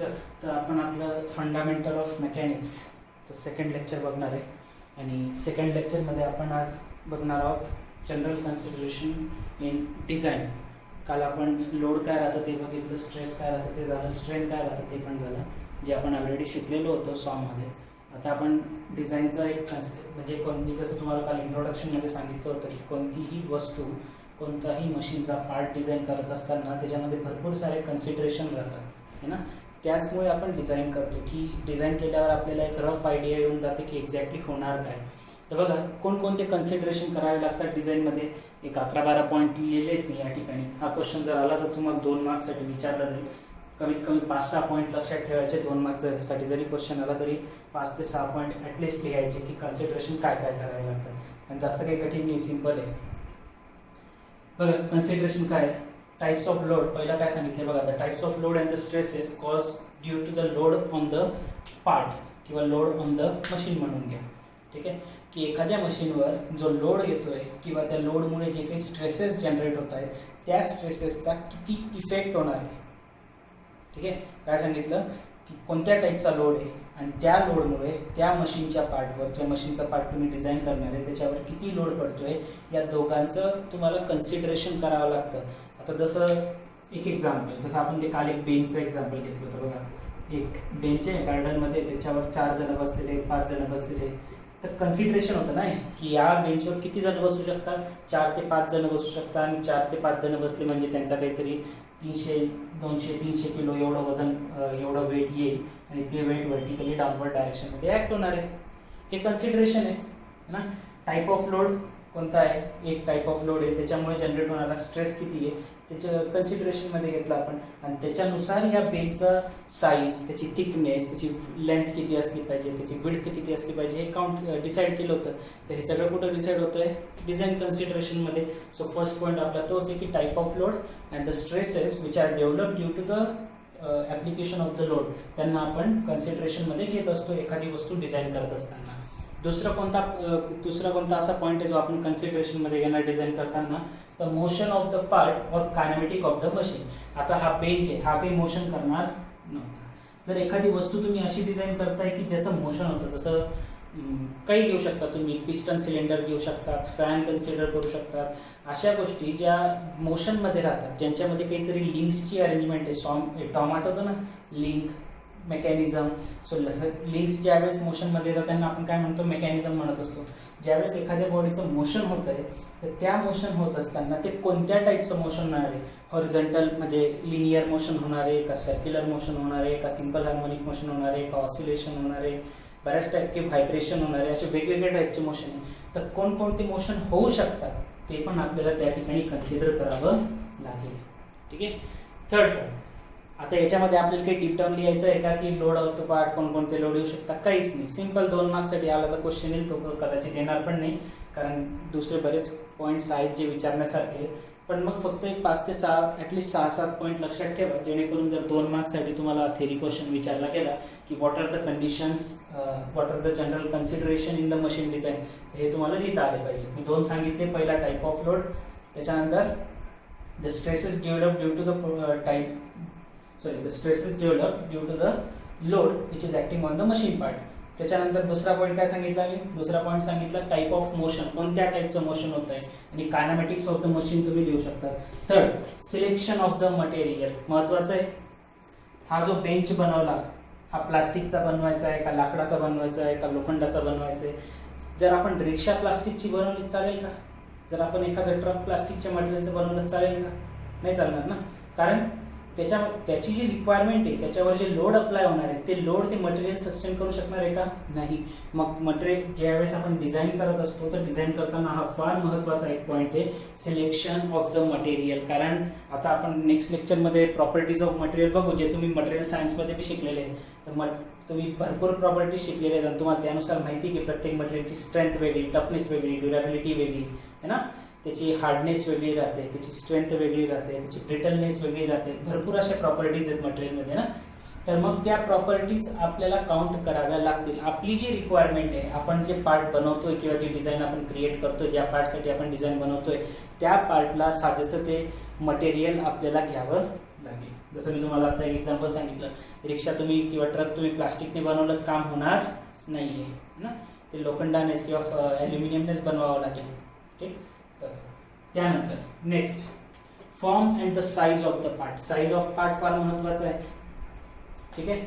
चल तर आपण आपलं फंडामेंटल ऑफ मेकॅनिक्सचं सेकंड लेक्चर बघणार आहे. आणि सेकंड लेक्चरमध्ये आपण आज बघणार आहोत जनरल कन्सिडरेशन इन डिझाईन. काल आपण लोड काय राहतं ते बघितलं, स्ट्रेस काय राहतं ते झालं, स्ट्रेन काय राहतं ते पण झालं, जे आपण ऑलरेडी शिकलेलो होतो सॉमध्ये. आता आपण डिझाईनचा एक म्हणजे कोणती, जसं तुम्हाला काल इंट्रोडक्शनमध्ये सांगितलं होतं की कोणतीही वस्तू, कोणताही मशीनचा पार्ट डिझाईन करत असताना त्याच्यामध्ये भरपूर सारे कन्सिडरेशन राहतात है ना. त्याचमुळे आपण डिझाईन करतो की डिझाईन केल्यावर आपल्याला एक रफ आयडिया येऊन जाते की एक्झॅक्टली होणार काय. तर बघा कोणकोणते कन्सिडरेशन करावे लागतात डिझाईनमध्ये. एक 11-12 पॉईंट लिहिलेले आहेत मी या ठिकाणी. हा क्वेश्चन जर आला तर तुम्हाला 2 मार्क्ससाठी विचारला जाईल. कमीत कमी 5-6 पॉईंट लक्षात ठेवायचे 2 मार्क्ससाठी. जरी क्वेश्चन आला तरी 5 ते 6 पॉईंट ॲटलिस्ट लिहायचे की कन्सिडरेशन काय काय करावे लागतात. आणि जास्त काही कठीण नाही, सिम्पल आहे. बघा कन्सिडरेशन काय आहे. Types of load. पहिला काय सांगितले बघा, the types of load and the stresses cause due to the load on the part किंवा लोड ऑन द मशीन म्हणून घ्या. ठीक आहे, की एखाद्या मशीनवर जो लोड येतोय किंवा त्या लोडमुळे जे काही स्ट्रेसेस जनरेट होत आहेत त्या स्ट्रेसेसचा किती इफेक्ट होणार आहे. ठीक आहे, काय सांगितलं की कोणत्या टाईपचा लोड आहे आणि त्या लोडमुळे त्या मशीनच्या पार्टवर, ज्या मशीनचा पार्ट तुम्ही डिझाईन करणार आहे त्याच्यावर किती लोड पडतोय, या दोघांचं तुम्हाला कन्सिडरेशन करावं लागतं. आता जसं एक एक्झाम्पल, जसं आपण ते काल एक बेंचचं एक्झाम्पल घेतलं होतं बघा. एक बेंच आहे गार्डनमध्ये, त्याच्यावर 4 जण बसलेले, 5 जण बसलेले. तर कन्सिडरेशन होतं ना की या बेंचवर किती जण बसू शकतात, 4 ते 5 जण बसू शकतात. आणि 4 ते 5 जण बसले म्हणजे त्यांचा काहीतरी 300, 200, 300 किलो एवढं वजन, एवढं वेट येईल आणि ते वेट व्हर्टिकली डाऊनवर्ड डायरेक्शनमध्ये ॲक्ट होणार आहे. हे कन्सिडरेशन आहे ना. टाईप ऑफ लोड कोणता आहे, एक टाईप ऑफ लोड आहे, त्याच्यामुळे जनरेट होणारा स्ट्रेस किती आहे त्याच्या कन्सिडरेशनमध्ये घेतलं आपण. आणि त्याच्यानुसार या बेंचचा साईज, त्याची थिकनेस, त्याची लेंथ किती असली पाहिजे, त्याची विड्थ किती असली पाहिजे हे काउंट डिसाईड केलं होतं. तर हे सगळं कुठं डिसाईड होतं आहे, डिझाईन कन्सिडरेशनमध्ये. सो फर्स्ट पॉईंट आपला तोच आहे की type of load and the stresses which are develop due to the application of the load, त्यांना आपण कन्सिडरेशनमध्ये घेत असतो एखादी वस्तू डिझाईन करत असताना. दुसरा कोणता असा पॉईंट आहे जो आपण कन्सिडरेशनमध्ये घेणार डिझाईन करताना, the motion of the part और कायनेमॅटिक ऑफ द मशीन. आता हा बेंच आहे, हा काही मोशन करणार नव्हता. जर एखादी वस्तू तुम्ही अशी डिझाईन करताय की ज्याचं मोशन होतं, जसं काही घेऊ शकता तुम्ही, पिस्टन सिलेंडर घेऊ शकतात, फॅन कन्सिडर करू शकतात. अशा गोष्टी ज्या मोशनमध्ये राहतात, ज्यांच्यामध्ये काहीतरी लिंक्सची अरेंजमेंट आहे. टॉमाट होतं ना, लिंक मेकॅनिझम. सो लिंक्स ज्यावेळेस मोशनमध्ये येतात त्यांना आपण काय म्हणतो, मेकॅनिझम म्हणत असतो. ज्यावेळेस एखाद्या बॉडीचं मोशन होत आहे तर त्या मोशन होत असताना ते कोणत्या टाईपचं मोशन होणार आहे, हॉरिझॉन्टल म्हणजे लिनियर मोशन होणार आहे का, सर्क्युलर मोशन होणार आहे का, सिम्पल हार्मोनिक मोशन होणार आहे का, ऑसिलेशन होणार आहे, बऱ्याच टाईपचे व्हायब्रेशन होणार आहे, असे वेगवेगळ्या टाईपचे मोशन आहे. तर कोणकोणते मोशन होऊ शकतात ते पण आपल्याला त्या ठिकाणी कन्सिडर करावं लागेल. ठीक आहे. Third point. आता याच्यामध्ये आपल्याला काही डीप डाऊन लिहायचं आहे का की लोड ऑफ द पार्ट, कोणकोणते लोड येऊ शकतात, काहीच नाही. सिम्पल 2 मार्क्ससाठी आला तर क्वेश्चन येईल, तो कदाचित येणार पण नाही कारण दुसरे बरेच पॉईंट्स आहेत जे विचारण्यासारखे. पण मग फक्त एक 5 ते 6 ॲटलिस्ट 6-7 पॉईंट लक्षात ठेवा, जेणेकरून जर 2 मार्क्ससाठी तुम्हाला थेरी क्वेश्चन विचारला गेला की what are the conditions, what are the general consideration in the machine design, हे तुम्हाला लिहिता आले पाहिजे. मी 2 सांगितले. पहिला टाईप ऑफ लोड, त्याच्यानंतर the stresses develop due to the stresses developed due to the load which is acting on the machine part. त्याच्यानंतर दुसरा पॉईंट काय सांगितला मी, दुसरा पॉईंट सांगितला टाईप ऑफ मोशन, कोणत्या टाईपचं मोशन होत आहे, आणि कायनेमॅटिक्स ऑफ द मशीन तुम्ही लिहू शकता. Third, selection of the material महत्वाचं आहे. हा जो बेंच बनवला हा प्लास्टिकचा बनवायचा आहे का, लाकडाचा बनवायचा आहे का, लोखंडाचा बनवायचा आहे. जर आपण रिक्षा प्लास्टिकची बनवली चालेल का, जर आपण एखादं ट्रक प्लास्टिकच्या मटेरियलचं बनवलं चालेल का, नाही चालणार ना. कारण त्याची जी रिक्वायरमेंट आहे, त्याच्यावर जे लोड अप्लाय होणार आहे ते लोड ते मटेरियल सस्टेन करू शकणार आहे का, नाही. मग मटेरियल ज्यावेळेस आपण डिझाईन करत असतो तर डिझाईन करताना हा फार महत्त्वाचा एक पॉईंट आहे, सिलेक्शन ऑफ द मटेरियल. कारण आता आपण नेक्स्ट लेक्चरमध्ये प्रॉपर्टीज ऑफ मटेरियल बघू, जे तुम्ही मटेरियल सायन्समध्ये बी शिकलेले आहेत. तर तुम्ही भरपूर प्रॉपर्टीज शिकलेले आहेत आणि तुम्हाला त्यानुसार माहिती आहे की प्रत्येक मटेरियलची स्ट्रेंथ वेगळी, टफनेस वेगळी, ड्युरेबिलिटी वेगळी आहे ना, त्याची हार्डनेस वेगळी राहते, त्याची स्ट्रेंथ वेगळी राहते, त्याची ब्रिटलनेस वेगळी राहते. भरपूर अशा प्रॉपर्टीज आहेत मटेरियलमध्ये ना. तर मग त्या प्रॉपर्टीज आपल्याला काउंट कराव्या लागतील. आपली जी रिक्वायरमेंट आहे, आपण जे पार्ट बनवतोय किंवा जी डिझाईन आपण क्रिएट करतोय, ज्या पार्टसाठी आपण डिझाईन बनवतोय त्या पार्टला साजेसं ते मटेरियल आपल्याला घ्यावं लागेल. जसं मी तुम्हाला आता एक एक्झाम्पल सांगितलं, रिक्षा तुम्ही किंवा ट्रक तुम्ही प्लास्टिकने बनवलं काम होणार नाही आहे ना, ते लोखंडानेच किंवा ॲल्युमिनियमनेच बनवावं लागेल. ठीक, तसं. त्यानंतर next, form and the size of the part. Size of part फार महत्त्वाचं आहे. ठीक आहे,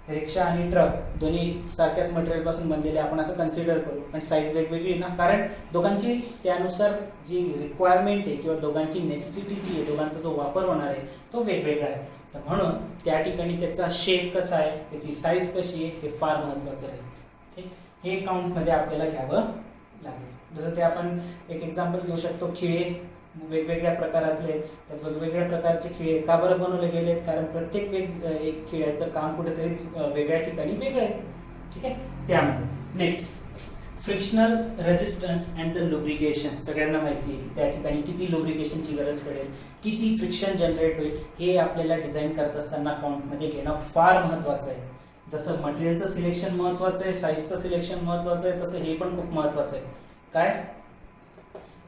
रिक्षा आणि ट्रक दोन्ही सारख्याच मटेरियलपासून बनलेले आपण असं कन्सिडर करू, पण साईज वेगवेगळी ना, कारण दोघांची त्यानुसार जी रिक्वायरमेंट आहे किंवा दोघांची नेसेसिटी जी आहे, दोघांचा जो वापर होणार आहे तो वेगवेगळा आहे. तर म्हणून त्या ठिकाणी त्याचा शेप कसा आहे, त्याची साईज कशी आहे हे फार महत्त्वाचं आहे. ठीक, हे काउंटमध्ये आपल्याला घ्यावं लागेल. जसं ते आपण एक एक्झाम्पल घेऊ शकतो, खिळे वेगवेगळ्या प्रकारातले, तर वेगवेगळ्या प्रकारचे खिळे का बरं बनवले गेलेत, कारण प्रत्येक एक खिळ्याचं काम कुठेतरी वेगळ्या ठिकाणी वेगळं आहे. ठीक आहे, त्यामुळे next, frictional resistance and the lubrication. सगळ्यांना माहिती आहे त्या ठिकाणी किती लुब्रिकेशनची गरज पडेल, किती फ्रिक्शन जनरेट होईल, हे आपल्याला डिझाईन करत असताना काउंटमध्ये घेणं फार महत्त्वाचं आहे. जसं मटेरियलचं सिलेक्शन महत्त्वाचं आहे, साईजचं सिलेक्शन महत्त्वाचं आहे, तसं हे पण खूप महत्त्वाचं आहे. काय,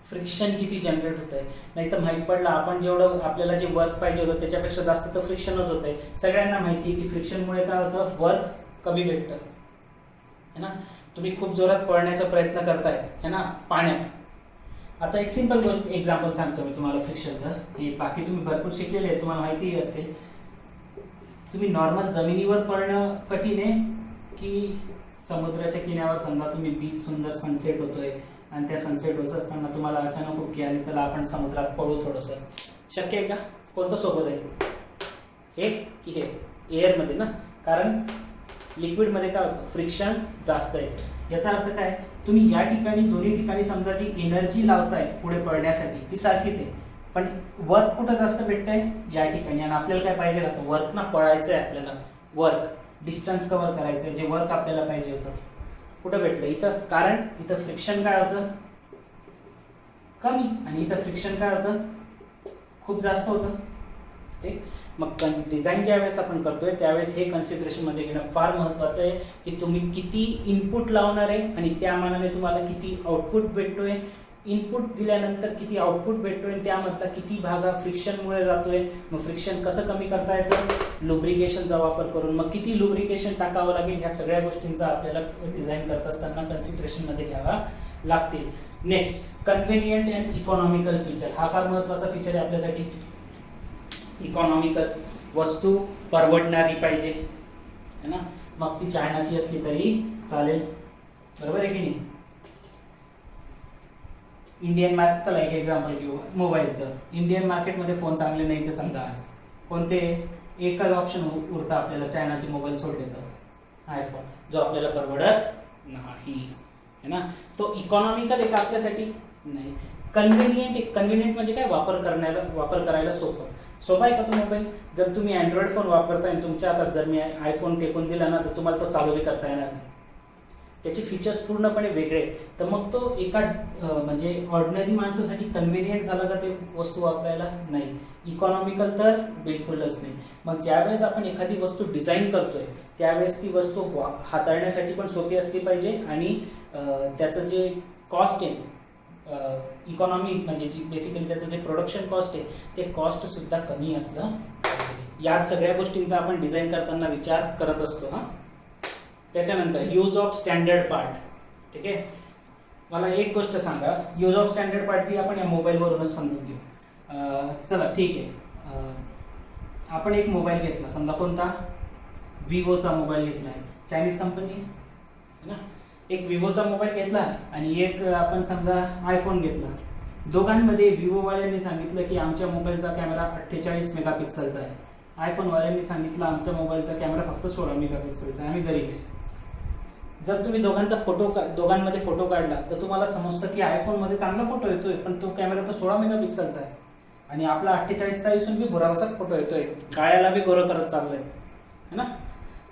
फ्रिक्शन किती जनरेट होत आहे. नाही तर माहीत पडलं आपण जेवढं आपल्याला जे वर्क पाहिजे होतं त्याच्यापेक्षा जास्त तर फ्रिक्शनच होत आहे. सगळ्यांना माहिती आहे की फ्रिक्शनमुळे काय होतं, वर्क कमी भेटतं है ना. तुम्ही खूप जोरात पळण्याचा प्रयत्न करतायत है ना पाण्यात. आता एक सिंपल एक्झाम्पल सांगतो मी तुम्हाला फ्रिक्शनचं. हे बाकी तुम्ही भरपूर शिकलेले आहे, तुम्हाला माहितीही असते. तुम्ही नॉर्मल जमिनीवर पळणं कठीण आहे की समुद्राच्या किनाऱ्यावर समजा तुम्ही बीच, सुंदर सनसेट होतोय आणि त्या सनसेट होत असताना तुम्हाला अचानक खूप आली, चला आपण समुद्रात पळू थोडंसं, शक्य आहे का? कोणतं सोबत आहे, हे की हे? एअरमध्ये ना, कारण लिक्विडमध्ये काय होतं, फ्रिक्शन जास्त आहे. याचा अर्थ काय, तुम्ही या ठिकाणी दोन्ही ठिकाणी समजा जी एनर्जी लावताय पुढे पळण्यासाठी ती सारखीच आहे, पण वर्क कुठं जास्त भेटतंय, या ठिकाणी. आणि आपल्याला काय पाहिजे आता, वर्क ना पळायचं आहे आपल्याला, वर्क डिस्टन्स कव्हर करायचं आहे, जे वर्क आपल्याला पाहिजे होतं कुठं भेटलं, इथं. कारण इथं फ्रिक्शन काय होतं, कमी, आणि इथं फ्रिक्शन काय होतं, खूप जास्त होतं. ठीक, मग डिझाईन ज्या वेळेस आपण करतोय त्यावेळेस हे कन्सिडरेशन मध्ये घेणं फार महत्त्वाचं आहे की तुम्ही किती इनपुट लावणार आहे आणि त्या मानाने तुम्हाला किती आउटपुट भेटतोय. इनपुट दिल्यानंतर किती आउटपुट भेटतोय, त्यामधला किती भाग हा फ्रिक्शनमुळे जातोय. मग फ्रिक्शन कसं कमी करता येतं, लुब्रिकेशनचा वापर करून. मग किती लुब्रिकेशन टाकावं लागेल, ह्या सगळ्या गोष्टींचा आपल्याला डिझाईन करत असताना कन्सिडरेशन मध्ये घ्यावा लागतील. Next, convenient and economical feature. हा फार महत्त्वाचा फीचर आहे आपल्यासाठी. इकॉनॉमिकल, वस्तू परवडणारी पाहिजे है ना, मग ती चायनाची असली तरी चालेल, बरोबर आहे की नाही. इंडियन मार्केट, चला एक एक्झाम्पल घेऊ मोबाईलचं. इंडियन मार्केटमध्ये फोन चांगले नाहीचे समजा, आज कोणते एकच ऑप्शन उरतं आपल्याला, चायनाचे मोबाईल सोडले तर आयफोन, जो आपल्याला परवडत नाही है ना. तो इकॉनॉमिकल एक आपल्यासाठी नाही. कन्व्हिनियंट म्हणजे काय, वापर करायला सोपं आहे का तो मोबाईल. जर तुम्ही अँड्रॉइड फोन वापरताय आणि तुमच्या हातात जर मी आयफोन फेकून दिला ना, तर तुम्हाला तो चालूही करता येणार नाही. त्याचे फीचर्स पूर्णपणे वेगळे. तर मग तो एका म्हणजे ऑर्डिनरी माणसासाठी कन्व्हिनियंट झाला का ते वस्तू वापरायला, नाही. इकॉनॉमिकल तर बिलकुलच नाही. मग ज्यावेळेस आपण एखादी वस्तू डिझाईन करतोय त्यावेळेस ती वस्तू हाताळण्यासाठी पण सोपी असली पाहिजे आणि त्याचं जे कॉस्ट आहे, इकॉनॉमी म्हणजे जी बेसिकली त्याचं जे प्रोडक्शन कॉस्ट आहे ते कॉस्ट सुद्धा कमी असलं पाहिजे. या सगळ्या गोष्टींचा आपण डिझाईन करताना विचार करत असतो. हा, त्याच्यानंतर यूज ऑफ स्टँडर्ड पार्ट. ठीक आहे, मला एक गोष्ट सांगा, यूज ऑफ स्टँडर्ड पार्ट बी आपण या मोबाईलवरूनच समजून घेऊ. चला ठीक आहे, आपण एक मोबाईल घेतला समजा, कोणता, विवोचा मोबाईल घेतला आहे, चायनीज कंपनी है ना. एक विवोचा मोबाईल घेतला आणि एक आपण समजा आयफोन घेतला. दोघांमध्ये विवोवाल्यांनी सांगितलं की आमच्या मोबाईलचा कॅमेरा 48 मेगापिक्सलचा आहे, आयफोनवाल्यांनी सांगितलं आमच्या मोबाईलचा कॅमेरा फक्त 16 मेगापिक्सलचा आहे, आम्ही गरीब आहे. जर तुम्ही दोघांमध्ये फोटो काढला तर तुम्हाला समजतं की आयफोनमध्ये चांगला फोटो येतोय, पण तो कॅमेरा तर 16 मेगापिक्सलचा आहे आणि आपला 48चा दिसून बी भुरावासा फोटो येतोय, काळ्याला बी गोरं करत चाललंय है ना.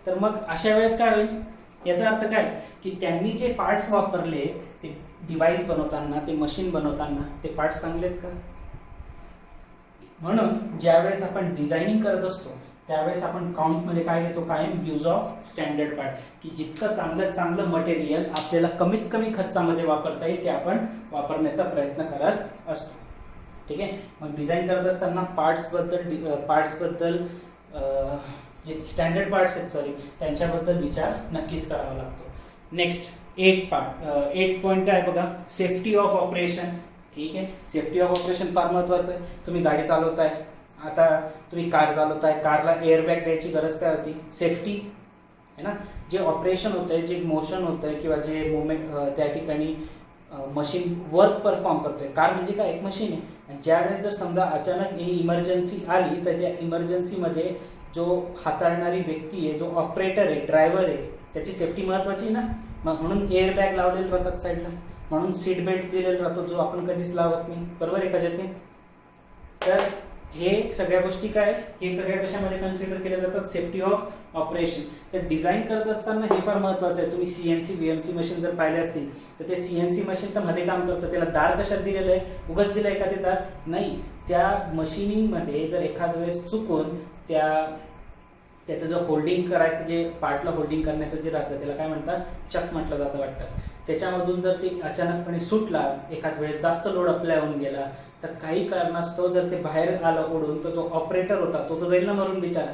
तर मग अशा वेळेस काय होईल, याचा अर्थ काय की त्यांनी जे पार्ट्स वापरले ते डिव्हाइस बनवताना, ते मशीन बनवताना, ते पार्ट्स चांगले आहेत का. म्हणून ज्यावेळेस आपण डिझायनिंग करत असतो त्यावेळेस आपण काउंटमध्ये काय घेतो, कायम यूज ऑफ स्टँडर्ड पार्ट, की जितकं चांगलं मटेरियल आपल्याला कमीत कमी खर्चामध्ये वापरता येईल ते आपण वापरण्याचा प्रयत्न करत असतो. ठीक आहे, मग डिझाईन करत असताना पार्ट्सबद्दल जे स्टँडर्ड पार्ट्स आहेत त्यांच्याबद्दल विचार नक्कीच करावा लागतो. नेक्स्ट 8 पॉईंट काय बघा, सेफ्टी ऑफ ऑपरेशन. ठीक आहे, सेफ्टी ऑफ ऑपरेशन फार महत्त्वाचं आहे. तुम्ही गाडी चालवताय, आता तुम्ही कार चालवताय, कारला एअरबॅग द्यायची गरज काय होती? सेफ्टी आहे ना. जे ऑपरेशन होतं आहे, जे मोशन होतं आहे किंवा जे मुवमेंट त्या ठिकाणी मशीन वर्क परफॉर्म करतोय. कार म्हणजे काय? एक मशीन आहे. आणि ज्यावेळेस जर समजा अचानक ही इमर्जन्सी आली तर त्या इमर्जन्सीमध्ये जो हाताळणारी व्यक्ती आहे, जो ऑपरेटर आहे, ड्रायव्हर आहे, त्याची सेफ्टी महत्त्वाची ना. मग म्हणून एअरबॅग लावलेले राहतात साईडला, म्हणून सीट बेल्ट दिलेला राहतो जो आपण कधीच लावत नाही, बरोबर आहे का जतीन? तर हे सगळ्या गोष्टी काय, हे सगळ्या कशामध्ये कन्सिडर केल्या जातात? Safety of operation. तर डिझाईन करत असताना हे फार महत्त्वाचं आहे. तुम्ही CNC BMC मशीन जर पाहिले असतील तर ते CNC मशीन तर मध्ये काम करतं. त्याला दार कशात दिलेलं आहे? उगाच दिलं आहे का ते दार? नाही. त्या मशिनिंगमध्ये जर एखाद वेळेस चुकून त्याचं जो होल्डिंग करायचं, जे पार्टला होल्डिंग करण्याचं जे राहतं त्याला काय म्हणतात? चक म्हटलं जातं वाटतं. त्याच्यामधून जर ते अचानकपणे सुटला, एखाद वेळेस जास्त लोड अप्लाय होऊन गेला, तर काही कारणास्तव जर ते बाहेर आलं उडून, तर जो ऑपरेटर होता तो तर जाईल ना मरून बिचारा.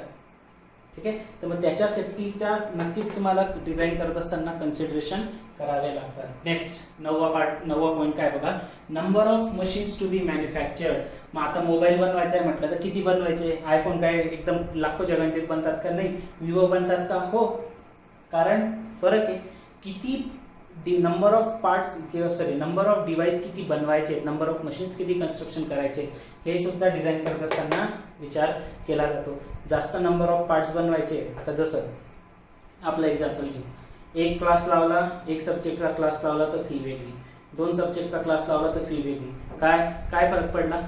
ठीक आहे, तर मग त्याच्या सेफ्टीचा नक्कीच तुम्हाला डिझाईन करत असताना कन्सिडरेशन करावे लागतात. नेक्स्ट 9वा पॉईंट काय बघा, number of machines to be manufactured. मग आता मोबाईल बनवायचा आहे म्हटलं तर किती बनवायचे? आयफोन काय एकदम लाखो जगांतील बनतात का? नाही. विवो बनतात का? हो. कारण फरक आहे. किती नंबर ऑफ पार्ट्स किंवा नंबर ऑफ डिव्हाइस किती बनवायचे, नंबर ऑफ मशीन्स किती कन्स्ट्रक्शन करायचे, हे सुद्धा डिझाईन करत असताना विचार केला जातो. जास्त नंबर ऑफ पार्ट्स बनवायचे. आता जसं आपलं एक्झाम्पल घेऊ, एक क्लास लावला, एक सब्जेक्टचा क्लास लावला तर फी वेगळी, 2 सब्जेक्टचा क्लास लावला तर फी वेगळी. काय फरक पडला?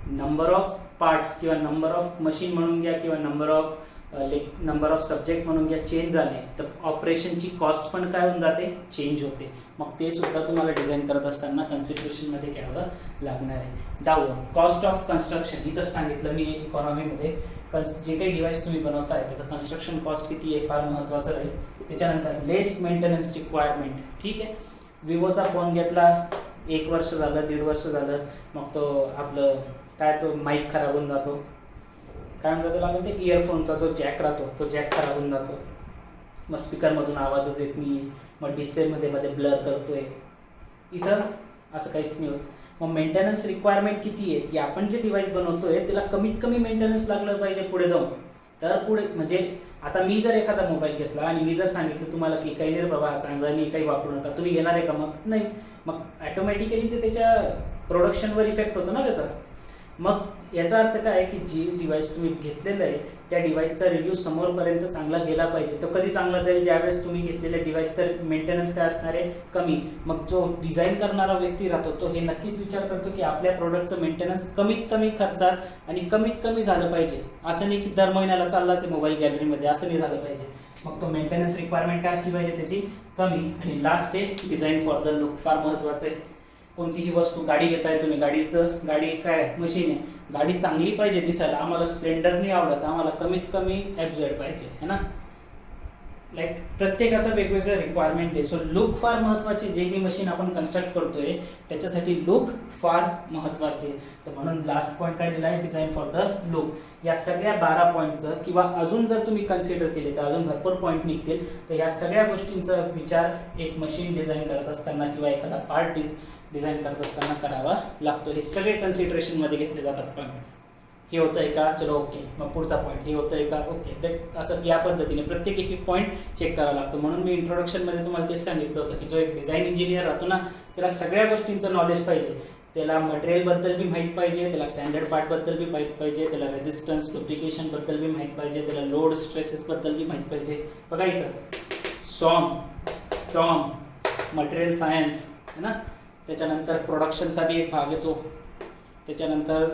नंबर ऑफ पार्ट्स किंवा नंबर ऑफ मशीन म्हणून घ्या किंवा नंबर ऑफ सब्जेक्ट म्हणून घ्या, चेंज झाले तर ऑपरेशनची कॉस्ट पण काय होऊन जाते? चेंज होते. मग ते सुद्धा तुम्हाला डिझाईन करत असताना कन्सिडरेशनमध्ये घ्यावं लागणार आहे. 10वं कॉस्ट ऑफ कन्स्ट्रक्शन. इथंच सांगितलं मी इकॉनॉमीमध्ये जे काही डिव्हाइस तुम्ही बनवताय त्याचं कन्स्ट्रक्शन कॉस्ट किती आहे फार महत्त्वाचं राहील. त्याच्यानंतर लेस मेंटेनन्स रिक्वायरमेंट. ठीक आहे, विवोचा फोन घेतला, 1 वर्ष झालं, 1.5 वर्ष झालं, मग तो आपलं काय तो माईक खराब होऊन जातो, काय म्हणतात त्याला आपण, ते इयरफोनचा जो जॅक राहतो तो जॅक खराब होऊन जातो, मग स्पीकरमधून आवाजच येत नाही, मग डिस्प्लेमध्ये ब्लर करतोय. इथं असं काहीच नाही होत. मग मेंटेनन्स रिक्वायरमेंट किती आहे की आपण जे डिव्हाइस बनवतोय त्याला कमीत कमी मेंटेनन्स लागलं पाहिजे पुढे जाऊन. तर पुढे म्हणजे आता मी जर एखादा मोबाईल घेतला आणि मी जर सांगितलं तुम्हाला की काही नाही बाबा चांगला नाही, काही वापरू नका, तुम्ही घेणार आहे का? मग नाही. मग ॲटोमॅटिकली ते त्याच्या प्रोडक्शनवर इफेक्ट होतो ना त्याचा. मग याचा अर्थ काय आहे की जी डिव्हाइस तुम्ही घेतलेलं आहे त्या डिव्हाइसचा रिव्ह्यू समोरपर्यंत चांगला गेला पाहिजे. तो कधी चांगला जाईल? ज्यावेळेस तुम्ही घेतलेल्या डिव्हाइसचं मेंटेनन्स काय असणार आहे? कमी. मग जो डिझाईन करणारा व्यक्ती राहतो तो हे नक्कीच विचार करतो की आपल्या प्रोडक्टचं मेंटेनन्स कमीत कमी खर्चात आणि कमीत कमी झालं पाहिजे. असं नाही की दर महिन्याला चाललाच आहे मोबाईल गॅलरीमध्ये, असं नाही झालं पाहिजे. मग तो मेंटेनन्स रिक्वायरमेंट काय असली पाहिजे त्याची? कमी. आणि लास्ट आहे डिझाईन फॉर द लुक. फार महत्त्वाचं आहे. कोणतीही वस्तू, गाडी घेताय तुम्ही, गाडी काय मशीन आहे, गाडी चांगली पाहिजे दिसायला. आम्हाला स्प्लेंडर नाही आवडत, आम्हाला कमीत कमी FZ पाहिजे है ना. लाईक प्रत्येकाचं वेगवेगळं रिक्वायरमेंट आहे. सो लुक फार महत्त्वाचे. जे मी मशीन आपण कन्स्ट्रक्ट करतोय त्याच्यासाठी लुक फार महत्त्वाचे. तर म्हणून लास्ट पॉईंट काय दिला आहे? Design for the look. या सगळ्या 12 पॉईंटचं किंवा अजून जर तुम्ही कन्सिडर केले तर अजून भरपूर पॉईंट निघतील. तर या सगळ्या गोष्टींचा विचार एक मशीन डिझाईन करत असताना किंवा एखादा पार्ट डिझाईन करत असताना करावा लागतो. हे सगळे कन्सिडरेशनमध्ये घेतले जातात. पण हे होतं आहे का? चलो ओके. मग पुढचा पॉईंट हे होतं आहे का? ओके. असं या पद्धतीने प्रत्येक एक पॉईंट चेक करावा लागतो. म्हणून मी इंट्रोडक्शनमध्ये तुम्हाला तेच सांगितलं होतं की जो एक डिझाईन इंजिनियर राहतो ना त्याला सगळ्या गोष्टींचं नॉलेज पाहिजे. त्याला मटेरियलबद्दल बी माहीत पाहिजे, त्याला स्टँडर्ड पार्टबद्दल बी माहीत पाहिजे, त्याला रेजिस्टन्स डुप्लिकेशनबद्दल बी माहीत पाहिजे, त्याला लोड स्ट्रेसेसबद्दल बी माहीत पाहिजे. बघा इथं टॉम मटेरियल सायन्स है ना. त्याच्यानंतर प्रोडक्शनचा बी एक भाग येतो. त्याच्यानंतर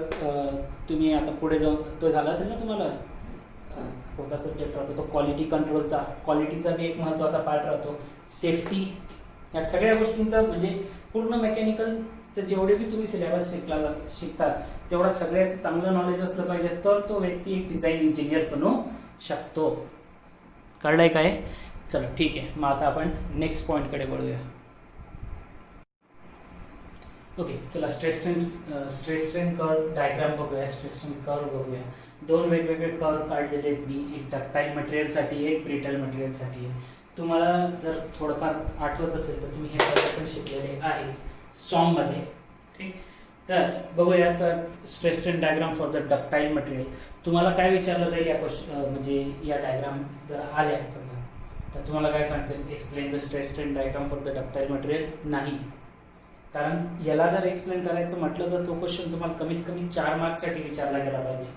तुम्ही आता पुढे जाऊन तो झाला असेल ना तुम्हाला कोणता सब्जेक्ट राहतो तो क्वालिटी कंट्रोलचा, क्वालिटीचा बी एक महत्त्वाचा पार्ट राहतो. सेफ्टी, या सगळ्या गोष्टींचा म्हणजे पूर्ण मेकॅनिकलचं जेवढे बी तुम्ही सिलेबस शिकतात तेवढा सगळ्याचं चांगलं नॉलेज असलं पाहिजे, तर तो व्यक्ती एक डिझाईन इंजिनियर बनू शकतो. कळलंय काय? चलो ठीक आहे. मग आता आपण नेक्स्ट पॉईंटकडे वळूया. ओके, चला स्ट्रेस स्ट्रेन कर्व डायग्राम बघूया, स्ट्रेस स्ट्रेन कर्व बघूया. दोन वेगवेगळे कर्व काढलेले आहेत मी, एक डक्टाईल मटेरियलसाठी एक ब्रिटल मटेरियलसाठी. तुम्हाला जर थोडंफार आठवत असेल तर तुम्ही हे पण शिकलेले आहे सॉममध्ये. ठीक, तर बघूया. तर stress strain diagram for the ductile material. तुम्हाला काय विचारलं जाईल या म्हणजे या डायग्राम जर आल्या समजा, तर तुम्हाला काय सांगतील, explain the stress strain diagram for the ductile material. नाही, कारण याला जर एक्सप्लेन करायचं म्हटलं तर तो क्वेश्चन तुम्हाला कमीत कमी 4 मार्क्ससाठी विचारला गेला पाहिजे,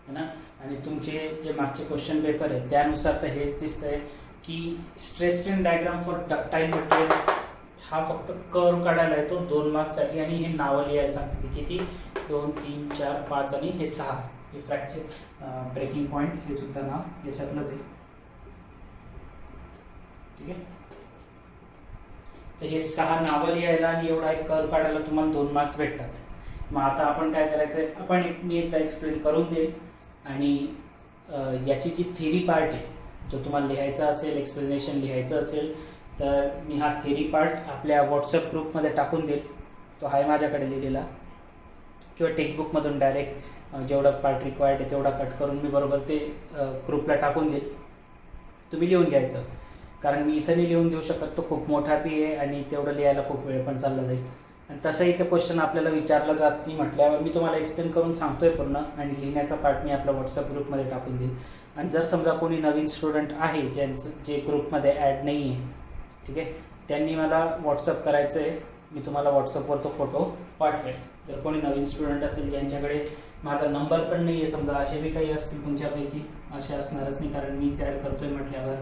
है ना. आणि तुमचे जे मागचे क्वेश्चन पेपर आहे त्यानुसार तर हेच दिसतंय की stress strain diagram for ductile material हा फक्त कर्व काढायला येतो 2 मार्क्ससाठी, आणि हे नावं लिहायला सांगते. किती? 2, 3, 4, 5 आणि हे 6. हे फ्रॅक्चर ब्रेकिंग पॉईंट हे सुद्धा नाव याच्यातलंच आहे. ठीक आहे, तर हे 6 नावं लिहायला आणि एवढा एक कर्व काढायला तुम्हाला 2 मार्क्स भेटतात. मग आता आपण काय करायचंय, आपण मी एकदा एक्सप्लेन करून देईल, आणि याची जी थेरी पार्ट आहे जो तुम्हाला लिहायचा असेल, एक्सप्लेनेशन लिहायचं असेल, तर मी हा थेरी पार्ट आपल्या व्हॉट्सअप ग्रुपमध्ये टाकून देईल. तो आहे माझ्याकडे लिहिलेला, किंवा टेक्स्टबुकमधून डायरेक्ट जेवढा पार्ट रिक्वायर्ड आहे तेवढा कट करून मी बरोबर ते ग्रुपला टाकून देईल. तुम्ही लिहून घ्यायचं, कारण मी इथं नाही लिहून देऊ शकत, तो खूप मोठा पी आहे आणि तेवढं लिहायला खूप वेळ पण चालला जाईल. आणि तसंही ते क्वेश्चन आपल्याला विचारला जात नाही म्हटल्यावर मी तुम्हाला एक्सप्लेन करून सांगतोय पूर्ण, आणि लिहिण्याचा पार्ट मी आपल्या व्हॉट्सअप ग्रुपमध्ये टाकून देईल. आणि जर समजा कोणी नवीन स्टुडंट आहे ज्यांचं जे ग्रुपमध्ये ॲड नाही आहे, ठीक आहे, त्यांनी मला व्हॉट्सअप करायचं आहे. मी तुम्हाला व्हॉट्सअपवर तो फोटो पाठवेल. जर कोणी नवीन स्टुडंट असेल ज्यांच्याकडे माझा नंबर पण नाही आहे, समजा असे बी काही असतील तुमच्यापैकी, असे असणारच नाही कारण मीच ॲड करतोय म्हटल्यावर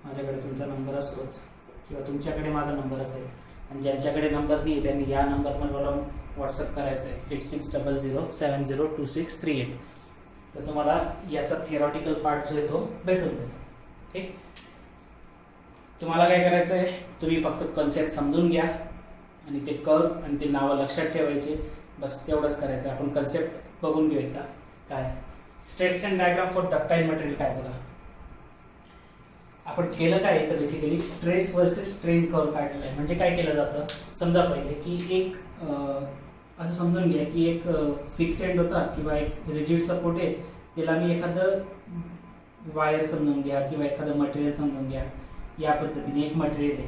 माझ्याकडे तुमचा नंबर असतोच, किंवा तुमच्याकडे माझा नंबर असेल, आणि ज्यांच्याकडे नंबर नाही त्यांनी या नंबरवर मला व्हॉट्सअप करायचं आहे 8600702638. तर तुम्हाला याचा थिअरॉटिकल पार्ट जो आहे तो भेटून जाईल. ठीक, तुम्हाला काय करायचं आहे, तुम्ही फक्त कन्सेप्ट समजून घ्या आणि ते कर्व आणि ते नावं लक्षात ठेवायचे, बस तेवढंच करायचं. आपण कन्सेप्ट बघून घेऊ एकदा. काय stress strain diagram for ductile material काय बघा. आपण केलं काय तर basically stress versus strain curve काढलेला आहे. म्हणजे काय केलं जातं, समजा पहिले की एक असं समजून घ्या की एक फिक्स एंड होता किंवा एक रिजिड सपोर्ट आहे, त्याला मी एखादं वायर समजून घ्या किंवा एखादं मटेरियल समजून घ्या. या पद्धतीने एक मटेरियल आहे,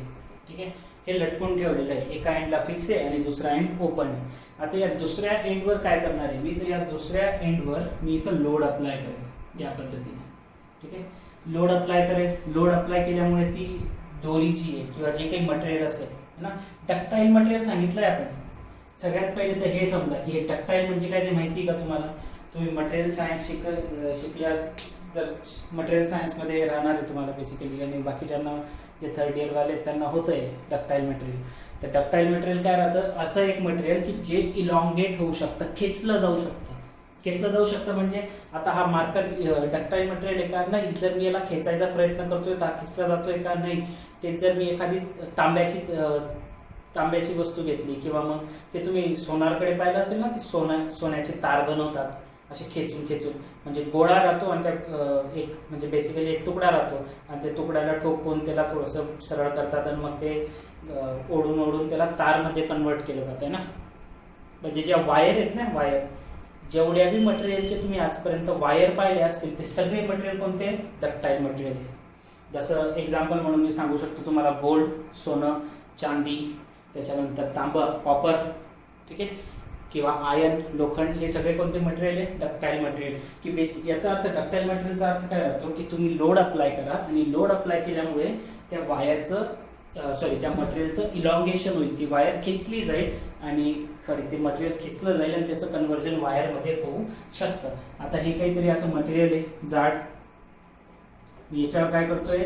ठीक आहे, हे लटकून ठेवलेलं आहे. एका एंडला फिक्स आहे आणि दुसरा एंड ओपन आहे. आता या दुसऱ्या एंडवर काय करणार आहे मी, तर या दुसऱ्या एंडवर मी इथं लोड अप्लाय करेन या पद्धतीने. ठीक आहे, लोड अप्लाय करेल. लोड अप्लाय केल्यामुळे ती दोरीची आहे किंवा जे काही मटेरियल असेल ना, डक्टाईल मटेरियल सांगितलंय आपण. सगळ्यात पहिले तर हे समजा की हे डक्टाईल म्हणजे काय ते माहिती का तुम्हाला. तुम्ही मटेरियल सायन्स शिकल्यास तर मटेरियल सायन्समध्ये राहणार आहे तुम्हाला बेसिकली, आणि बाकीच्यांना जे थर्ड इयरवाले त्यांना होतं आहे डक्टाईल मटेरियल. तर डक्टाईल मटेरियल काय राहतं, असं एक मटेरियल की जे इलॉंगेट होऊ शकतं, खेचलं जाऊ शकतं. खेचलं जाऊ शकतं म्हणजे आता हा मार्कर डक्टाईल मटेरियल आहे का नाही, जर मी याला खेचायचा प्रयत्न करतोय तर खेचला जातोय का नाही, ते जर मी एखादी तांब्याची वस्तू घेतली किंवा मग ते तुम्ही सोनारकडे पाहिलं असेल ना, ती सोन्याचे तार बनवतात असे खेचून म्हणजे गोळा राहतो आणि त्या एक म्हणजे बेसिकली एक तुकडा राहतो आणि त्या तुकड्याला ठोकून त्याला थोडंसं सरळ करतात आणि मग ते ओढून त्याला तारमध्ये कन्वर्ट केलं जातं ना. म्हणजे ज्या वायर आहेत ना, वायर जेवढ्या बी मटेरियलचे तुम्ही आजपर्यंत वायर पाहिले असतील ते सगळे मटेरियल कोणते, डक्टाईल मटेरियल आहे. जसं एक्झाम्पल म्हणून मी सांगू शकतो तुम्हाला गोल्ड, सोनं, चांदी, त्याच्यानंतर तांबा, कॉपर, ठीक आहे, किंवा आयर्न, लोखंड, हे सगळे कोणते मटेरियल आहे, डक्टाईल मटेरियल. की याचा अर्थ डक्टाईल मटेरियलचा अर्थ काय राहतो की तुम्ही लोड अप्लाय करा आणि लोड अप्लाय केल्यामुळे त्या वायरचं त्या मटेरियलचं इलॉंगेशन होईल. ती वायर खेचली जाईल आणि ते मटेरियल खेचलं जाईल आणि त्याचं कन्व्हर्जन वायरमध्ये होऊ शकतं. आता हे काहीतरी असं मटेरियल आहे जाड, मी याच्यावर काय करतोय,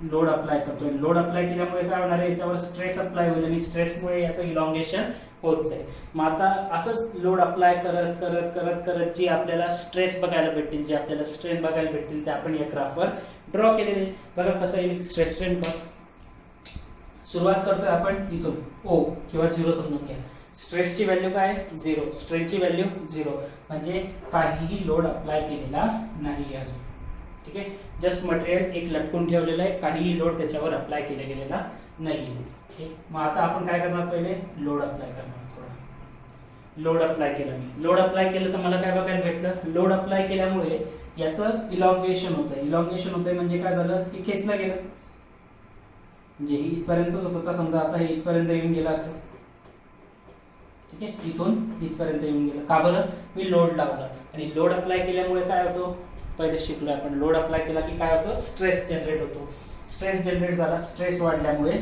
लोड अप्लाय करतोय. लोड अप्लाय केल्यामुळे काय होणार आहे, याच्यावर स्ट्रेस अप्लाय होईल आणि स्ट्रेसमुळे याचं इलॉंगेशन होत जाईल. मग आता असंच लोड अप्लाय करत करत करत करत जे आपल्याला स्ट्रेस बघायला भेटतील, जे आपल्याला स्ट्रेन बघायला भेटतील, ते आपण या ग्राफवर ड्रॉ केलेले. बघा कसं येईल स्ट्रेस स्ट्रेन कर्व. सुरुवात करतोय आपण इथून ओ किंवा 0 समजून घ्या. स्ट्रेसची व्हॅल्यू काय, 0. स्ट्रेनची व्हॅल्यू 0, म्हणजे काहीही लोड अप्लाय केलेला नाही अजून. ठीक आहे, जस्ट मटेरियल एक लटकून ठेवलेलं आहे, काहीही लोड त्याच्यावर अप्लाय केला गेलेला नाही. ठीक, मग आता आपण काय करणार, पहिले लोड अप्लाय करणार थोडा. लोड अप्लाय केला मी, लोड अप्लाय केलं तर मला काय बघायला भेटलं, लोड अप्लाय केल्यामुळे याचं इलॉंगेशन होतं. इलॉंगेशन होतंय म्हणजे काय झालं की खेचलं गेलं, म्हणजे ही इथपर्यंतच होत होता, समजा आता हे इथपर्यंत येऊन गेला असं. ठीक आहे, इथून इथपर्यंत येऊन गेलं. का बरं, मी लोड लावला. आणि लोड अप्लाय केल्यामुळे काय होतो, पहिले शिकलो आपण, लोड अप्लाय केला की काय होतं, स्ट्रेस जनरेट होतो. स्ट्रेस जनरेट झाला, स्ट्रेस वाढल्यामुळे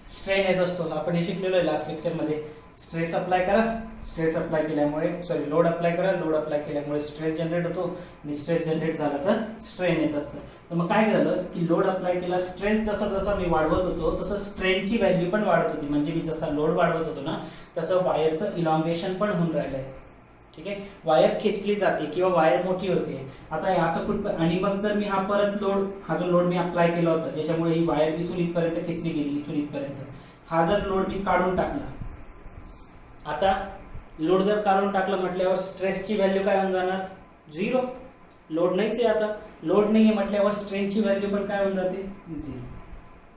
स्ट्रेन येत असतो. आपण हे शिकलेलो आहे लास्ट लेक्चरमध्ये. स्ट्रेस अप्लाय करा, स्ट्रेस अप्लाय केल्यामुळे लोड अप्लाय करा, लोड अप्लाय केल्यामुळे स्ट्रेस जनरेट होतो, आणि स्ट्रेस जनरेट झाला तर स्ट्रेन येत असतं. तर मग काय झालं की लोड अप्लाय केला, स्ट्रेस जसा जसा मी वाढवत होतो तसं स्ट्रेनची व्हॅल्यू पण वाढत होती. म्हणजे मी जसा लोड वाढवत होतो ना तसं वायरचं इलॉंगेशन पण होऊन राहिलंय. ठीक आहे, वायर खेचली जाते किंवा वायर मोठी होते. आता असं कुठं, आणि मग जर मी हा परत लोड, हा जो लोड मी अप्लाय केला होता ज्याच्यामुळे ही वायर इथून इथपर्यंत खेचली गेली, इथून इथपर्यंत, हा जर लोड मी काढून टाकला, आता लोड जर काढून टाकलं म्हटल्यावर स्ट्रेसची व्हॅल्यू काय होऊन जाणार, 0. लोड नाहीच आहे, आता लोड नाही आहे म्हटल्यावर स्ट्रेनची व्हॅल्यू पण काय होऊन जाते, 0.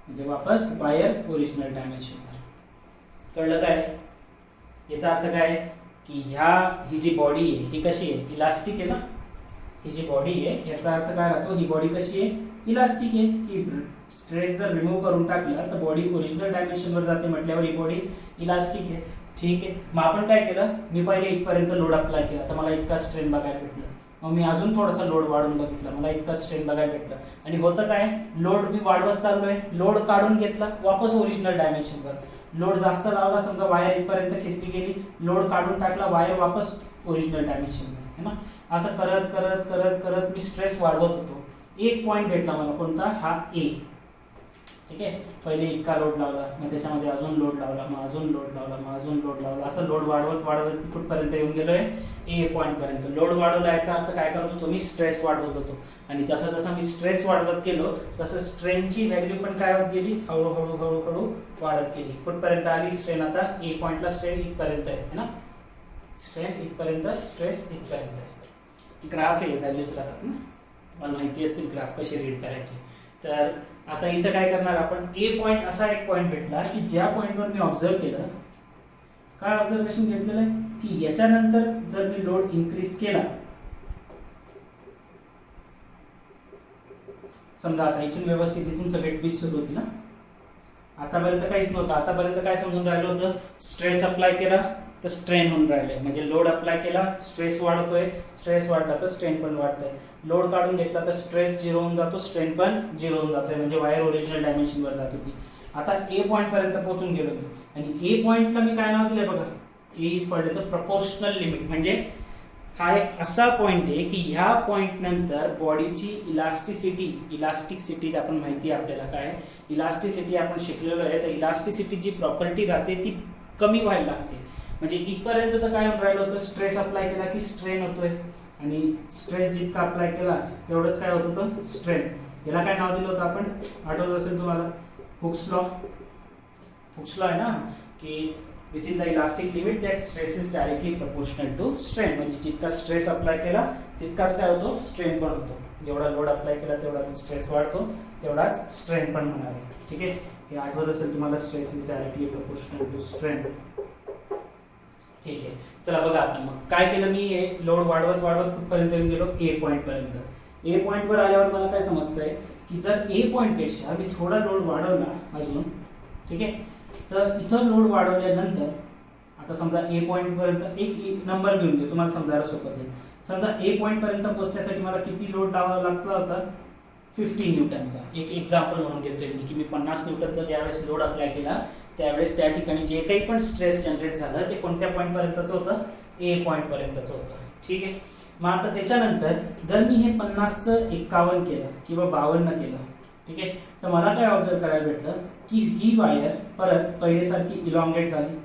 म्हणजे वापस वायर ओरिजिनल डायमेन्शनवर. कळलं काय, याचा अर्थ काय की ही जी बॉडी आहे ही कशी आहे, इलास्टिक आहे ना. ही जी बॉडी आहे याचा अर्थ काय राहतो, ही बॉडी कशी आहे, इलास्टिक आहे. की स्ट्रेस जर रिमूव्ह करून टाकला तर बॉडी ओरिजिनल डायमेन्शनवर जाते म्हटल्यावर ही बॉडी इलास्टिक आहे. ठीक आहे, मग आपण काय केलं, मी पहिले इथपर्यंत लोड अप्लाय केला तर मला इतका स्ट्रेन बघायला भेटलं. मग मी अजून थोडासा लोड वाढून बघितला, मला इतका स्ट्रेन बघायला भेटलं. आणि होतं काय, लोड मी वाढवत चाललोय, लोड काढून घेतला वापस ओरिजिनल डायमेन्शनवर. लोड जास्त लावला, समजा वायर इथपर्यंत खेचली गेली, लोड काढून टाकला, वायर वापस ओरिजिनल डायमेन्शनवर, है ना. असं करत करत करत करत मी स्ट्रेस वाढवत होतो. एक पॉईंट भेटला मला, कोणता, हा ए. ठीक आहे, पहिले इतका लोड लावला, मग त्याच्यामध्ये अजून लोड लावला, मग अजून लोड लावला, मग अजून लोड लावला, असं लोड वाढवत वाढवत कुठपर्यंत येऊन गेलोय, ए पॉईंट पर्यंत. लोड वाढवला याचा अर्थ काय करत होतो, मी स्ट्रेस वाढवत होतो. आणि जसं जसं मी स्ट्रेस वाढवत गेलो तसं स्ट्रेनची व्हॅल्यू पण काय होत गेली, हळूहळू हळूहळू वाढत गेली. कुठपर्यंत आली स्ट्रेन, आता ए पॉईंटला स्ट्रेन इथपर्यंत आहे ना, स्ट्रेन इथपर्यंत, स्ट्रेस इथपर्यंत आहे. ग्राफ आहे, व्हॅल्यूज राहतात ना, तुम्हाला माहिती असतील ग्राफ कसे रीड करायचे. तर आता इथं काय करणार आपण, ए पॉईंट असा एक पॉईंट भेटला की ज्या पॉईंटवर मी ऑब्झर्व केलं, काय ऑब्झर्वेशन घेतलेलं आहे की याच्यानंतर जर मी लोड इन्क्रीज केला, समजा आता इथून व्यवस्थित इथून सगळे ट्विस्ट सुरू होती ना, आतापर्यंत काहीच नव्हतं. आतापर्यंत काय समजून राहिलं होतं, स्ट्रेस अप्लाय केला तर स्ट्रेन होऊन राहिले, म्हणजे लोड अप्लाय केला स्ट्रेस वाढतोय, स्ट्रेस वाढला तर स्ट्रेन पण वाढतंय. लोड काढून घेतला तर स्ट्रेस 0 होऊन जातो, स्ट्रेन पण 0 होऊन जातोय, म्हणजे वायर ओरिजिनल डायमेन्शनवर जात होती. आता ए पॉईंट पर्यंत पोहोचून गेलो मी, आणि ए पॉईंटला मी काय नाव दिलंय बघा, a is called as a proportional limit. म्हणजे हा एक असा पॉईंट आहे की ह्या पॉईंट नंतर बॉडीची इलास्टिसिटी आपण माहिती आहे आपल्याला, काय इलास्टिसिटी आपण शिकलेलो आहे. तर इलास्टिसिटी जी प्रॉपर्टी राहते ती कमी व्हायला लागते. म्हणजे इथपर्यंत तर काय होऊन राहिलं होतं, स्ट्रेस अप्लाय केला की स्ट्रेन होतोय, आणि स्ट्रेस जितका अप्लाय केला तेवढंच काय होत होतं, स्ट्रेन. याला काय नाव दिलं होतं आपण, आठवत असेल तुम्हाला, हुक्स लॉ. हुक्स लॉ आहे ना, की within the elastic limit that stress is directly proportional to strain. म्हणजे जितका स्ट्रेस अप्लाय केला तितकाच काय होतो, स्ट्रेन पण होतो. जेवढा लोड अप्लाय केला तेवढा स्ट्रेस वाढतो, तेवढाच स्ट्रेन पण होणार आहे. ठीक आहे, हे आठवत असेल तुम्हाला, stress is directly proportional to strain. ठीक आहे, चला बघा आता मग काय केलं मी, हे लोड वाढवत वाढवत कुठपर्यंत येऊन गेलो, ए पॉईंट पर्यंत. ए पॉईंटवर आल्यावर मला काय समजतंय की जर ए पॉईंट पेक्षा मी थोडा लोड वाढवला अजून, ठीक आहे, तर इथं लोड वाढवल्यानंतर आता समजा ए पॉईंट पर्यंत एक नंबर घेऊन घेऊ, तुम्हाला समजायला सोपं जाईल. समजा ए पॉईंट पर्यंत पोहोचण्यासाठी मला किती लोड लावावा लागला होता, 15 न्यूटनचा. एक एक्झाम्पल म्हणून घेतोय मी की मी 50 न्यूटनचा ज्यावेळेस लोड अप्लाय केला त्यावेळेस त्या ठिकाणी जे काही पण स्ट्रेस जनरेट झालं ते कोणत्या पॉईंट पर्यंतचं होतं, ए पॉईंट पर्यंतचं होतं. ठीक आहे, मग आता त्याच्यानंतर जर मी हे 50चं 51 केलं किंवा 52 केलं, ठीक आहे, तर मला काय ऑब्झर्व करायला भेटलं की ही वायर परत पहिल्यासारखी इलॉंगेट झाली.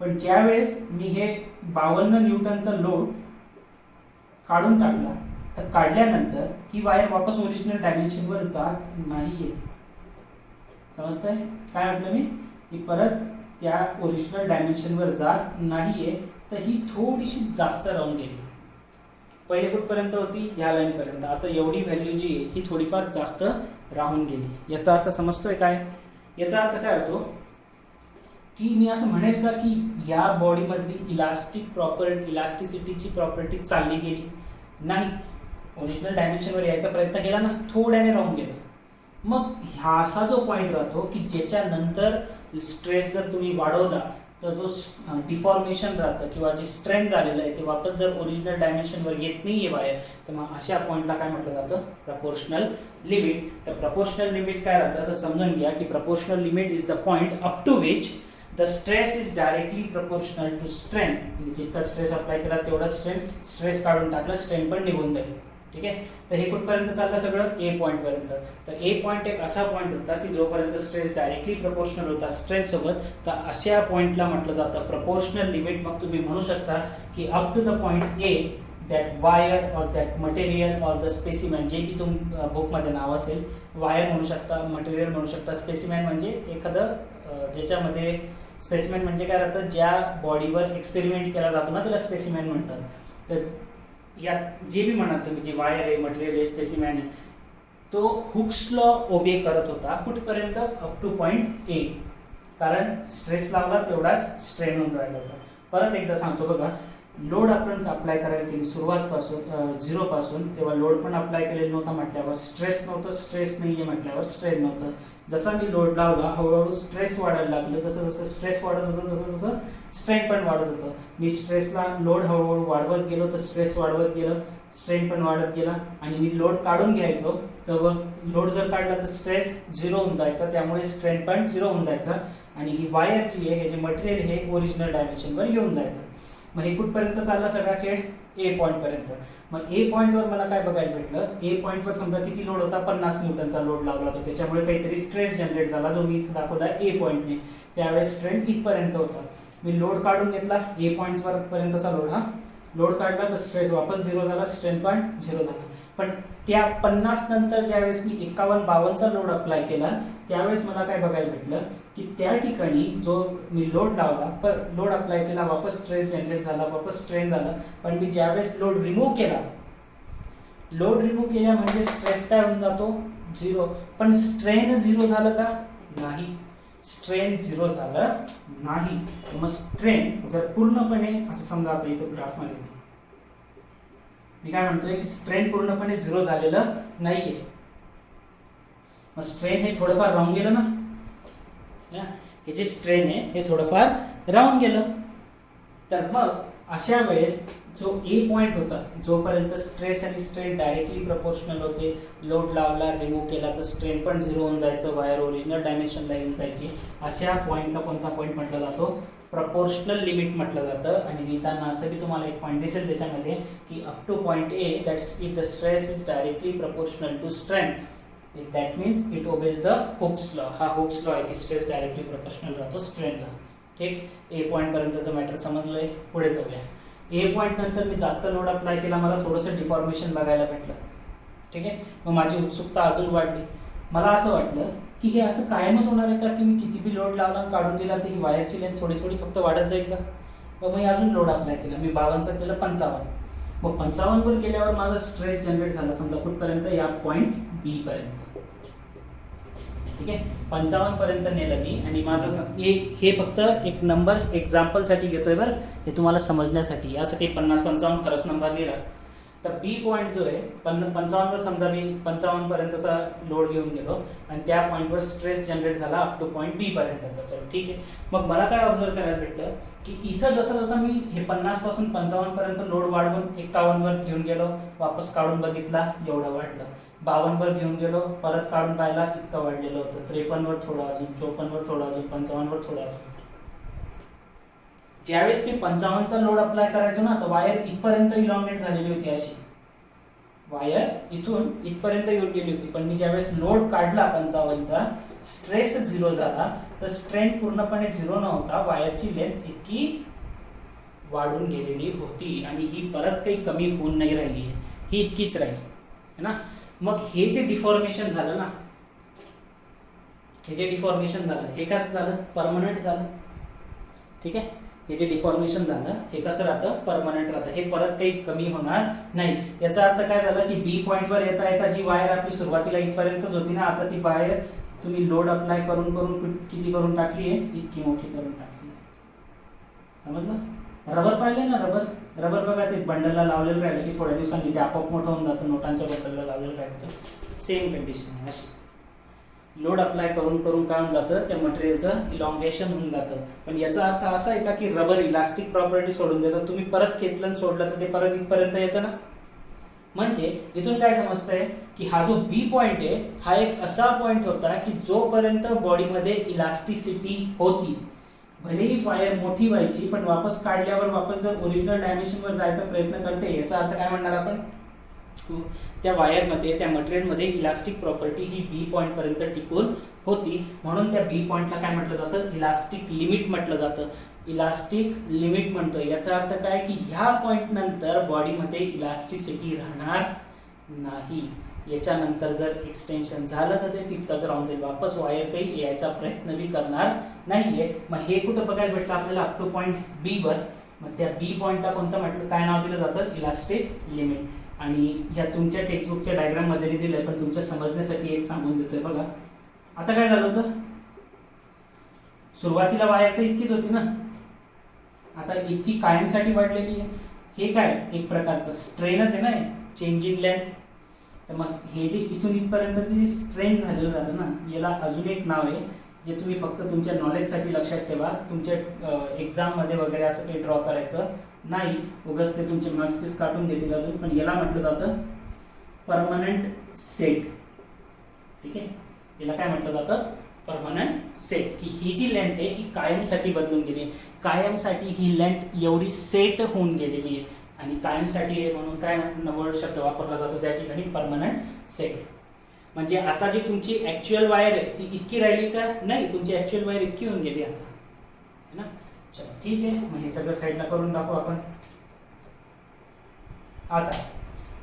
पण ज्या वेळेस मी हे 52 न्यूटनचा लोड काढून टाकला, तर काढल्यानंतर ही वायर वापस ओरिजिनल डायमेन्शनवर जात नाहीये. समजतंय काय म्हटलं मी, ही परत त्या ओरिजिनल डायमेन्शनवर जात नाहीये, तर ही थोडीशी जास्त राहून गेली. पहिले कुठपर्यंत होती, या लाईन पर्यंत. आता एवढी व्हॅल्यू जी आहे ही थोडीफार जास्त राहून गेली. याचा अर्थ समजतोय काय, याचा अर्थ काय होतो की मी असं म्हणेल का की या बॉडीमधली इलास्टिसिटीची प्रॉपर्टी चालली गेली? नाही. ओरिजिनल डायमेन्शनवर यायचा प्रयत्न केला ना, थोड्याने राहून गेलं. मग हा असा जो पॉईंट राहतो की ज्याच्यानंतर स्ट्रेस जर तुम्ही वाढवला तर जो डिफॉर्मेशन राहतं किंवा जे स्ट्रेंथ झालेलं आहे ते वापस जर ओरिजिनल डायमेन्शनवर येत नाही आहे बाहेर, तर मग अशा पॉईंटला काय म्हटलं जातं? Proportional limit. तर प्रपोर्शनल लिमिट काय राहतं तर समजून घ्या की proportional limit is the point up to which the stress is directly proportional to strength. म्हणजे जितका स्ट्रेस अप्लाय केला तेवढा स्ट्रेस काढून टाकला, स्ट्रेंथ पण निघून जाईल. ठीक आहे. तर हे कुठपर्यंत चाललं सगळं? ए पॉईंट पर्यंत. तर ए पॉईंट एक असा पॉईंट होता की जोपर्यंत स्ट्रेस डायरेक्टली प्रपोर्शनल होता स्ट्रेंथ सोबत, तर अशा पॉईंटला म्हटलं जातं प्रपोर्शनल लिमिट. मग तुम्ही म्हणू शकता की up to the point A that wire or that material or the specimen, जे की बुकमध्ये नाव असेल, वायर म्हणू शकता, मटेरियल म्हणू शकता, स्पेसिमॅन म्हणजे एखादं ज्याच्यामध्ये स्पेसिमॅन म्हणजे काय राहतं, ज्या बॉडीवर एक्सपेरिमेंट केला जातो ना त्याला स्पेसिमॅन म्हणतात. तर या जे बी म्हणाल तुम्ही, जे वायर आहे, मटेरियल आहे, स्पेसिमॅन आहे, तो हुक्स लॉ ओबे करत होता कुठपर्यंत? अप टू पॉईंट ए. कारण स्ट्रेस लावला तेवढाच स्ट्रेन होऊन राहिला होता. परत एकदा सांगतो बघा, लोड आपण अप्लाय करायला केली सुरुवातपासून 0 पासून, तेव्हा लोड पण अप्लाय केलेला नव्हता म्हटल्यावर स्ट्रेस नव्हतं, स्ट्रेस नाही आहे म्हटल्यावर स्ट्रेन नव्हतं. जसा मी लोड लावला हळूहळू स्ट्रेस वाढायला लागलं, जसं जसं स्ट्रेस वाढत होतं तसं तसं स्ट्रेन पण वाढत होतं. मी स्ट्रेसला लोड हळूहळू वाढवत गेलो तर स्ट्रेस वाढवत गेलं, स्ट्रेन पण वाढत गेला. आणि मी लोड काढून घ्यायचो तर लोड जर काढला तर स्ट्रेस 0 होऊन जायचा, त्यामुळे स्ट्रेन पण 0 होऊन जायचा. आणि ही वायर जी आहे, हे जे मटेरियल हे ओरिजिनल डायमेन्शनवर येऊन जायचं. मग हे कुठपर्यंत चालला सगळा खेळ? ए पॉईंट पर्यंत. मग ए पॉईंटवर मला काय बघायला भेटलं? ए पॉईंटवर समजा किती लोड होता? 50 न्यूटनचा लोड लावला होता, त्याच्यामुळे काहीतरी स्ट्रेस जनरेट झाला जो मी इथे दाखवला ए पॉईंटने. त्यावेळेस स्ट्रेन इथपर्यंत होता. मी लोड काढून घेतला ए पॉईंटवर पर्यंतचा लोड, हा लोड काढला तर स्ट्रेस वापस 0 झाला, स्ट्रेन पण 0 झाला. पण त्या 50 नंतर ज्यावेळेस मी 51-52चा लोड अप्लाय केला त्यावेळेस मला काय बघायला भेटलं की त्या ठिकाणी जो मी लोड लावला, लोड अप्लाय केला, वापस स्ट्रेस जनरेट झाला, वापस स्ट्रेन झाला. पण मी ज्यावेळेस लोड रिमूव्ह केला, लोड रिमूव्ह केला म्हणजे स्ट्रेस काय होऊन जातो? 0. पण स्ट्रेन 0 झालं का? नाही, स्ट्रेन 0 झालं नाही. मग स्ट्रेन जर पूर्णपणे असं समजा, आता इथं ग्राफमध्ये मी काय म्हणतोय की स्ट्रेन पूर्णपणे 0 झालेलं नाहीये. मग स्ट्रेन हे थोडंफार राहून गेलं ना, हे जे स्ट्रेन आहे हे थोडंफार राहून गेलं. तर मग अशा वेळेस जो ए पॉईंट होता, जोपर्यंत स्ट्रेस आणि स्ट्रेन डायरेक्टली प्रपोर्शनल होते, लोड लावला, रिमूव्ह केला तर स्ट्रेन पण 0 होऊन जायचं, वायर ओरिजिनल डायमेन्शनला येऊन जायची. अशा पॉईंटला कोणता पॉईंट म्हटलं जातो? प्रपोर्शनल लिमिट म्हटलं जातं. आणि लिहिताना असं की तुम्हाला एक पॉईंट दिसेल त्याच्यामध्ये की up to point A that's if the stress is directly proportional to strain, that means it obeys the Hooke's law. हा हुक्स लॉ आहे की स्ट्रेस डायरेक्टली प्रपोर्शनल राहतो स्ट्रेनला. ठीक, ए पॉईंट पर्यंतचं मॅटर समजलंय. पुढे जाऊया. ए पॉईंट नंतर मी जास्त लोड अप्लाय केला, मला थोडंसं डिफॉर्मेशन बघायला भेटलं. ठीक आहे. मग माझी उत्सुकता अजून वाढली. मला असं वाटलं की हे असं कायमच होणार आहे का की मी किती बी लोड लावला काढून दिला तर ही वायरची लेंथ थोडी थोडी फक्त वाढत जाईल का? मग मी अजून लोड अप्लाय केला, मी 52चा केलं 55. मग 55 वर केल्यावर माझा स्ट्रेस जनरेट झाला समजा कुठपर्यंत? या पॉईंट बी पर्यंत. ठीक आहे, 55 पर्यंत नेलं मी. आणि माझं हे फक्त एक नंबर्स एक्झाम्पलसाठी घेतोय बरं, हे तुम्हाला समजण्यासाठी. असं काही 50-55 खरंच नंबर लिहिला. तर बी पॉईंट जो आहे 55 वर समजा मी 55 पर्यंतचा लोड घेऊन गेलो आणि त्या पॉईंटवर स्ट्रेस जनरेट झाला अप टू पॉईंट बी पर्यंत. ठीक आहे. मग मला काय ऑब्झर्व करायला भेटलं की इथं जसं जसं मी हे 50 पासून 55 पर्यंत लोड वाढवून 51 वर घेऊन गेलो, वापस काढून बघितला एवढं वाढलं, 52 वर घेऊन गेलो, परत काढून पाहिला इतकं वाढलेलं होतं, 53 वर थोडं अजून, 54 वर थोडं अजून, 55 वर थोडं अजून. ज्यावेळेस मी 55चा लोड अप्लाय करायचो ना तर वायर इथपर्यंत इलॉंगेट झालेली होती, अशी वायर इथून इथपर्यंत येऊन गेली होती. पण मी ज्यावेळेस लोड काढला 55चा, स्ट्रेस 0 झाला तर स्ट्रेन पूर्णपणे 0 नव्हता, वायरची लेंथ इतकी वाढून गेलेली होती आणि ही परत काही कमी होऊन नाही राहिली, ही इतकीच राहिली है ना. मग हे जे डिफॉर्मेशन झालं ना, हे जे डिफॉर्मेशन झालं हे कसं झालं? परमनंट झालं. ठीक आहे, हे जे डिफॉर्मेशन झालं हे कसं राहतं? परमनंट राहतं, हे परत काही कमी होणार नाही. याचा अर्थ काय झाला की बी पॉईंटवर येता येता जी वायर आपली सुरुवातीला इथपर्यंतच होती ना, आता ती वायर तुम्ही लोड अप्लाय करून करून किती करून टाकली आहे, इतकी मोठी करून टाकली. समजलं? रबर पाहिले ना, रबर बघा ते बंडलला लावलेलं राहिलं की थोड्या दिवसांनी ते आपोआप मोठं होऊन जातं, नोटांच्या बंडलला लावलेलं राहिलं. सेम कंडिशन आहे अशी. लोड अप्लाय करून करून काय होऊन जातं, त्या मटेरियलचं इलॉंगेशन होऊन जातं. पण याचा अर्थ असा आहे का की रबर इलास्टिक प्रॉपर्टी सोडून देतं, तुम्ही परत खेचलं सोडलं तर ते परत इथपर्यंत येतं ना. म्हणजे इथून काय समजतंय की हा जो बी पॉइंट आहे हा एक असा पॉइंट होता की जोपर्यंत बॉडीमध्ये इलास्टिसिटी होती, भलेही वायर मोठी व्हायची पण वापस काढल्यावर वापस जर ओरिजिनल डायमेन्शनवर जायचा प्रयत्न करते, याचा अर्थ काय म्हणणार आपण, त्या वायरमध्ये त्या मटेरियलमध्ये इलास्टिक प्रॉपर्टी ही बी पॉइंट पर्यंत टिकून होती. म्हणून त्या बी पॉइंटला काय म्हटलं जातं, इलास्टिक लिमिट म्हटलं जातं. इलास्टिक लिमिट म्हणतोय याचा अर्थ काय की ह्या पॉइंट नंतर बॉडीमध्ये इलास्टिसिटी राहणार नाही. याच्यानंतर जर एक्सटेन्शन झालं तर ते तितकंच राहून जाईल, वापस वायर काही यायचा प्रयत्न बी करणार नाहीये. मग हे कुठं बघायला भेटलं आपल्याला, अप टू पॉइंट बी वर. मग त्या बी पॉइंटला कोणतं म्हटलं, काय नाव दिलं जातं, इलास्टिक लिमिट. आणि ह्या तुमच्या टेक्स्टबुकच्या डायग्राम मध्ये दिलंय पण तुमच्या समजण्यासाठी एक सांगून देतोय बघा. आता काय झालं होतं, सुरुवातीला वायर तर इतकीच होती ना, आता इतकी कायमसाठी वाढलेली आहे. हे काय एक प्रकारचं स्ट्रेनच आहे ना, चेंज इन लेंथ. तर मग हे जे इथून इथपर्यंतचे जे स्ट्रेन झालेलं राहतं ना, याला अजून एक नाव आहे जे तुम्ही फक्त तुमच्या नॉलेजसाठी लक्षात ठेवा. तुमच्या एक्झाममध्ये वगैरे असं काही ड्रॉ करायचं नाही, उगाच ते तुमचे मार्क्स पीस काटून देतील अजून. पण याला म्हटलं जातं परमनंट सेट. ठीक आहे, याला काय म्हटलं जातं, परमनंट सेट. की ही जी लेंथ आहे ही कायमसाठी बदलून गेली, कायमसाठी ही लेंथ एवढी सेट होऊन गेलेली आहे. आणि कायमसाठी आहे म्हणून काय वर्ड शब्द वापरला जातो त्या ठिकाणी, परमनंट सेट. म्हणजे आता जी तुमची ऍक्च्युअल वायर आहे ती इतकी राहिली का, नाही, तुमची ऍक्च्युअल वायर इतकी होऊन गेली आता, है ना. चलो ठीक आहे, मग हे सगळं साईडला करून दाखवू आपण. आता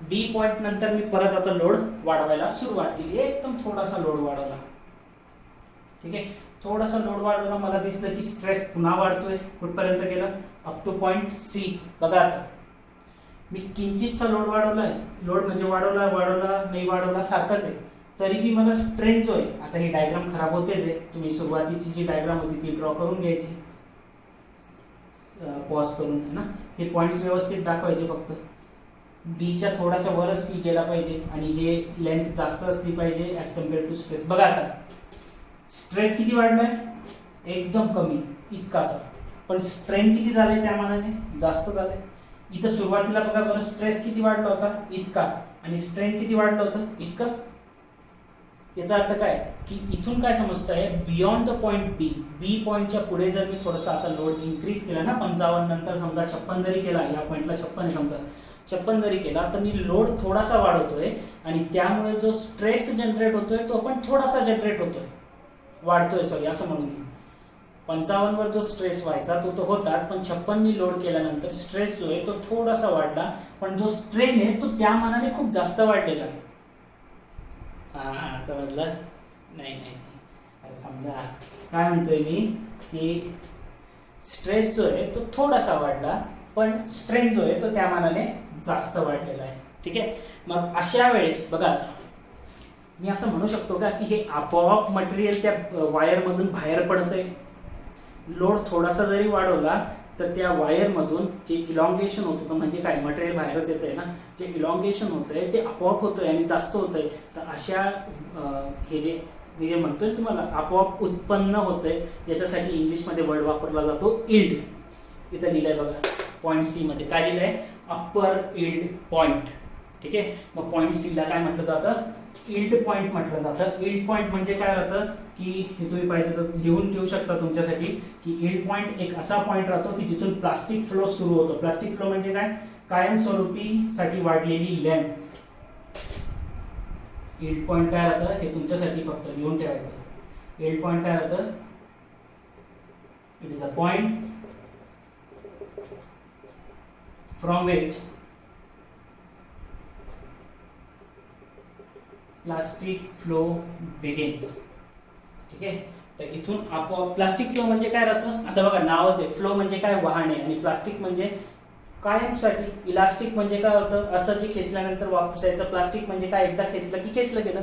बी पॉइंट नंतर मी परत आता लोड वाढवायला सुरुवात केली, एकदम थोडासा लोड वाढवला. ठीक आहे, थोडासा लोड वाढवला, मला दिसलं की स्ट्रेस पुन्हा वाढतोय. कुठपर्यंत गेला, अप टू पॉइंट सी. बघा आता मी किंचितचा लोड वाढवलाय, लोड म्हणजे वाढवला नाही वाढवला सारखाच आहे, तरी बी मला स्ट्रेन जो आहे, आता ही डायग्राम खराब होतेच आहे, तुम्ही सुरुवातीची जी डायग्राम होती ती ड्रॉ करून घ्यायची पॉज करून, है ना. हे पॉइंट्स व्यवस्थित दाखवायचे, फक्त बीच्या थोडासा वरच सी गेला पाहिजे आणि हे लेंथ जास्त असली पाहिजे ॲज कम्पेअर टू स्ट्रेस. बघा आता स्ट्रेस किती वाढलाय, एकदम कमी इतकासा, पण स्ट्रेन किती झालंय त्या मानाने, जास्त झालंय. इथं सुरुवातीला बघा बरं, स्ट्रेस किती वाढला होता, इतका, आणि स्ट्रेन किती वाढलं होतं, इतकं. याचा अर्थ काय की इथून काय समजतंय, बियॉन्ड द पॉइंट बी, बी पॉइंटच्या पुढे जर मी थोडंसं आता लोड इन्क्रीज केला ना, 55 नंतर समजा 56 जरी केला, या पॉइंटला 56 आहे समजा, 56 जरी केला तर मी लोड थोडासा वाढवतोय आणि त्यामुळे जो स्ट्रेस जनरेट होतोय तो पण थोडासा जनरेट होतोय, वाढतोय, सॉरी असं म्हणून. 55 वर जो स्ट्रेस व्हायचा तो होताच, पण 56 मी लोड केल्यानंतर स्ट्रेस जो आहे तो थोडासा वाढला, पण जो स्ट्रेन आहे तो त्या मानाने खूप जास्त वाढलेला आहे. समजलं? नाही, अरे समजा काय म्हणतोय मी की स्ट्रेस जो आहे तो थोडासा वाढला, पण स्ट्रेन जो आहे तो त्या मानाने जास्त वाढलेला आहे. ठीक आहे, मग अशा वेळेस बघा मी असं म्हणू शकतो का की हे आपोआप मटेरियल त्या वायरमधून बाहेर पडतंय. लोड थोडासा जरी वाढवला तर त्या वायरमधून जे इलॉंगेशन होत होतं, म्हणजे काय, मटेरियल बाहेरच येत आहे ना, जे इलॉंगेशन होतंय ते आपोआप होतंय आणि जास्त होतंय. तर अशा हे जे मी जे म्हणतोय तुम्हाला आपोआप उत्पन्न होतंय, याच्यासाठी इंग्लिशमध्ये वर्ड वापरला जातो इल्ड. इथं लिहिलंय बघा पॉईंट सी मध्ये, काय लिहिलंय, अप्पर इल्ड पॉइंट. ठीक आहे, मग पॉईंट सी ला काय म्हटलं जातं, इल्ड पॉइंट म्हटलं जातं. इल्ड पॉइंट म्हणजे काय राहतं की हे तुम्ही पाहिजे तर लिहून ठेवू शकता तुमच्यासाठी की इल्ड पॉइंट एक असा पॉइंट राहतो की जिथून प्लास्टिक फ्लो सुरू होतो. प्लास्टिक फ्लो म्हणजे काय, कायमस्वरूपीसाठी वाढलेली लेंथ. इल्ड पॉइंट काय राहतं हे तुमच्यासाठी फक्त लिहून ठेवायचं. इल्ड पॉइंट काय राहतं, it is a point from which plastic flow begins. ठीक आहे, तर इथून आपोआप प्लास्टिक फ्लो म्हणजे काय राहतं, आता बघा नावच आहे, फ्लो म्हणजे काय, वाहणे, आणि प्लास्टिक म्हणजे कायमसाठी. इलास्टिक म्हणजे काय होतं, असं जे खेचल्यानंतर वापस यायचं. प्लास्टिक म्हणजे काय, एकदा खेचलं की खेचलं गेलं.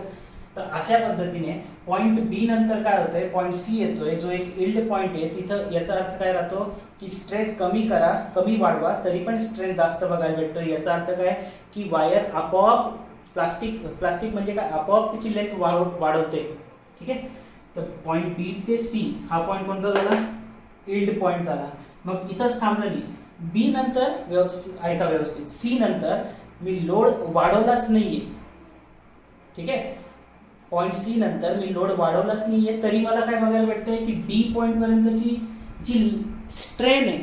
तर अशा पद्धतीने पॉईंट बी नंतर काय होतंय, पॉईंट सी येतोय जो एक इल्ड पॉईंट आहे. तिथं याचा अर्थ काय राहतो की स्ट्रेस कमी करा, कमी वाढवा, तरी पण स्ट्रेन जास्त बघायला भेटतो. याचा अर्थ काय की वायर आपोआप प्लास्टिक म्हणजे काय, आपोआप तिची लेंथ वाढवते. ठीक आहे. तर पॉईंट बी ते सी हा पॉईंट कोणता झाला, इल्ड पॉईंट झाला. मग इथंच थांबलं नाही. बी नंतर ऐका व्यवस्थित, सी नंतर मी लोड वाढवलाच नाहीये. ठीक आहे. पॉईंट सी नंतर मी लोड वाढवलाच नाहीये, तरी मला काय बघायला भेटतंय की डी पॉईंट पर्यंतची जी स्ट्रेन आहे,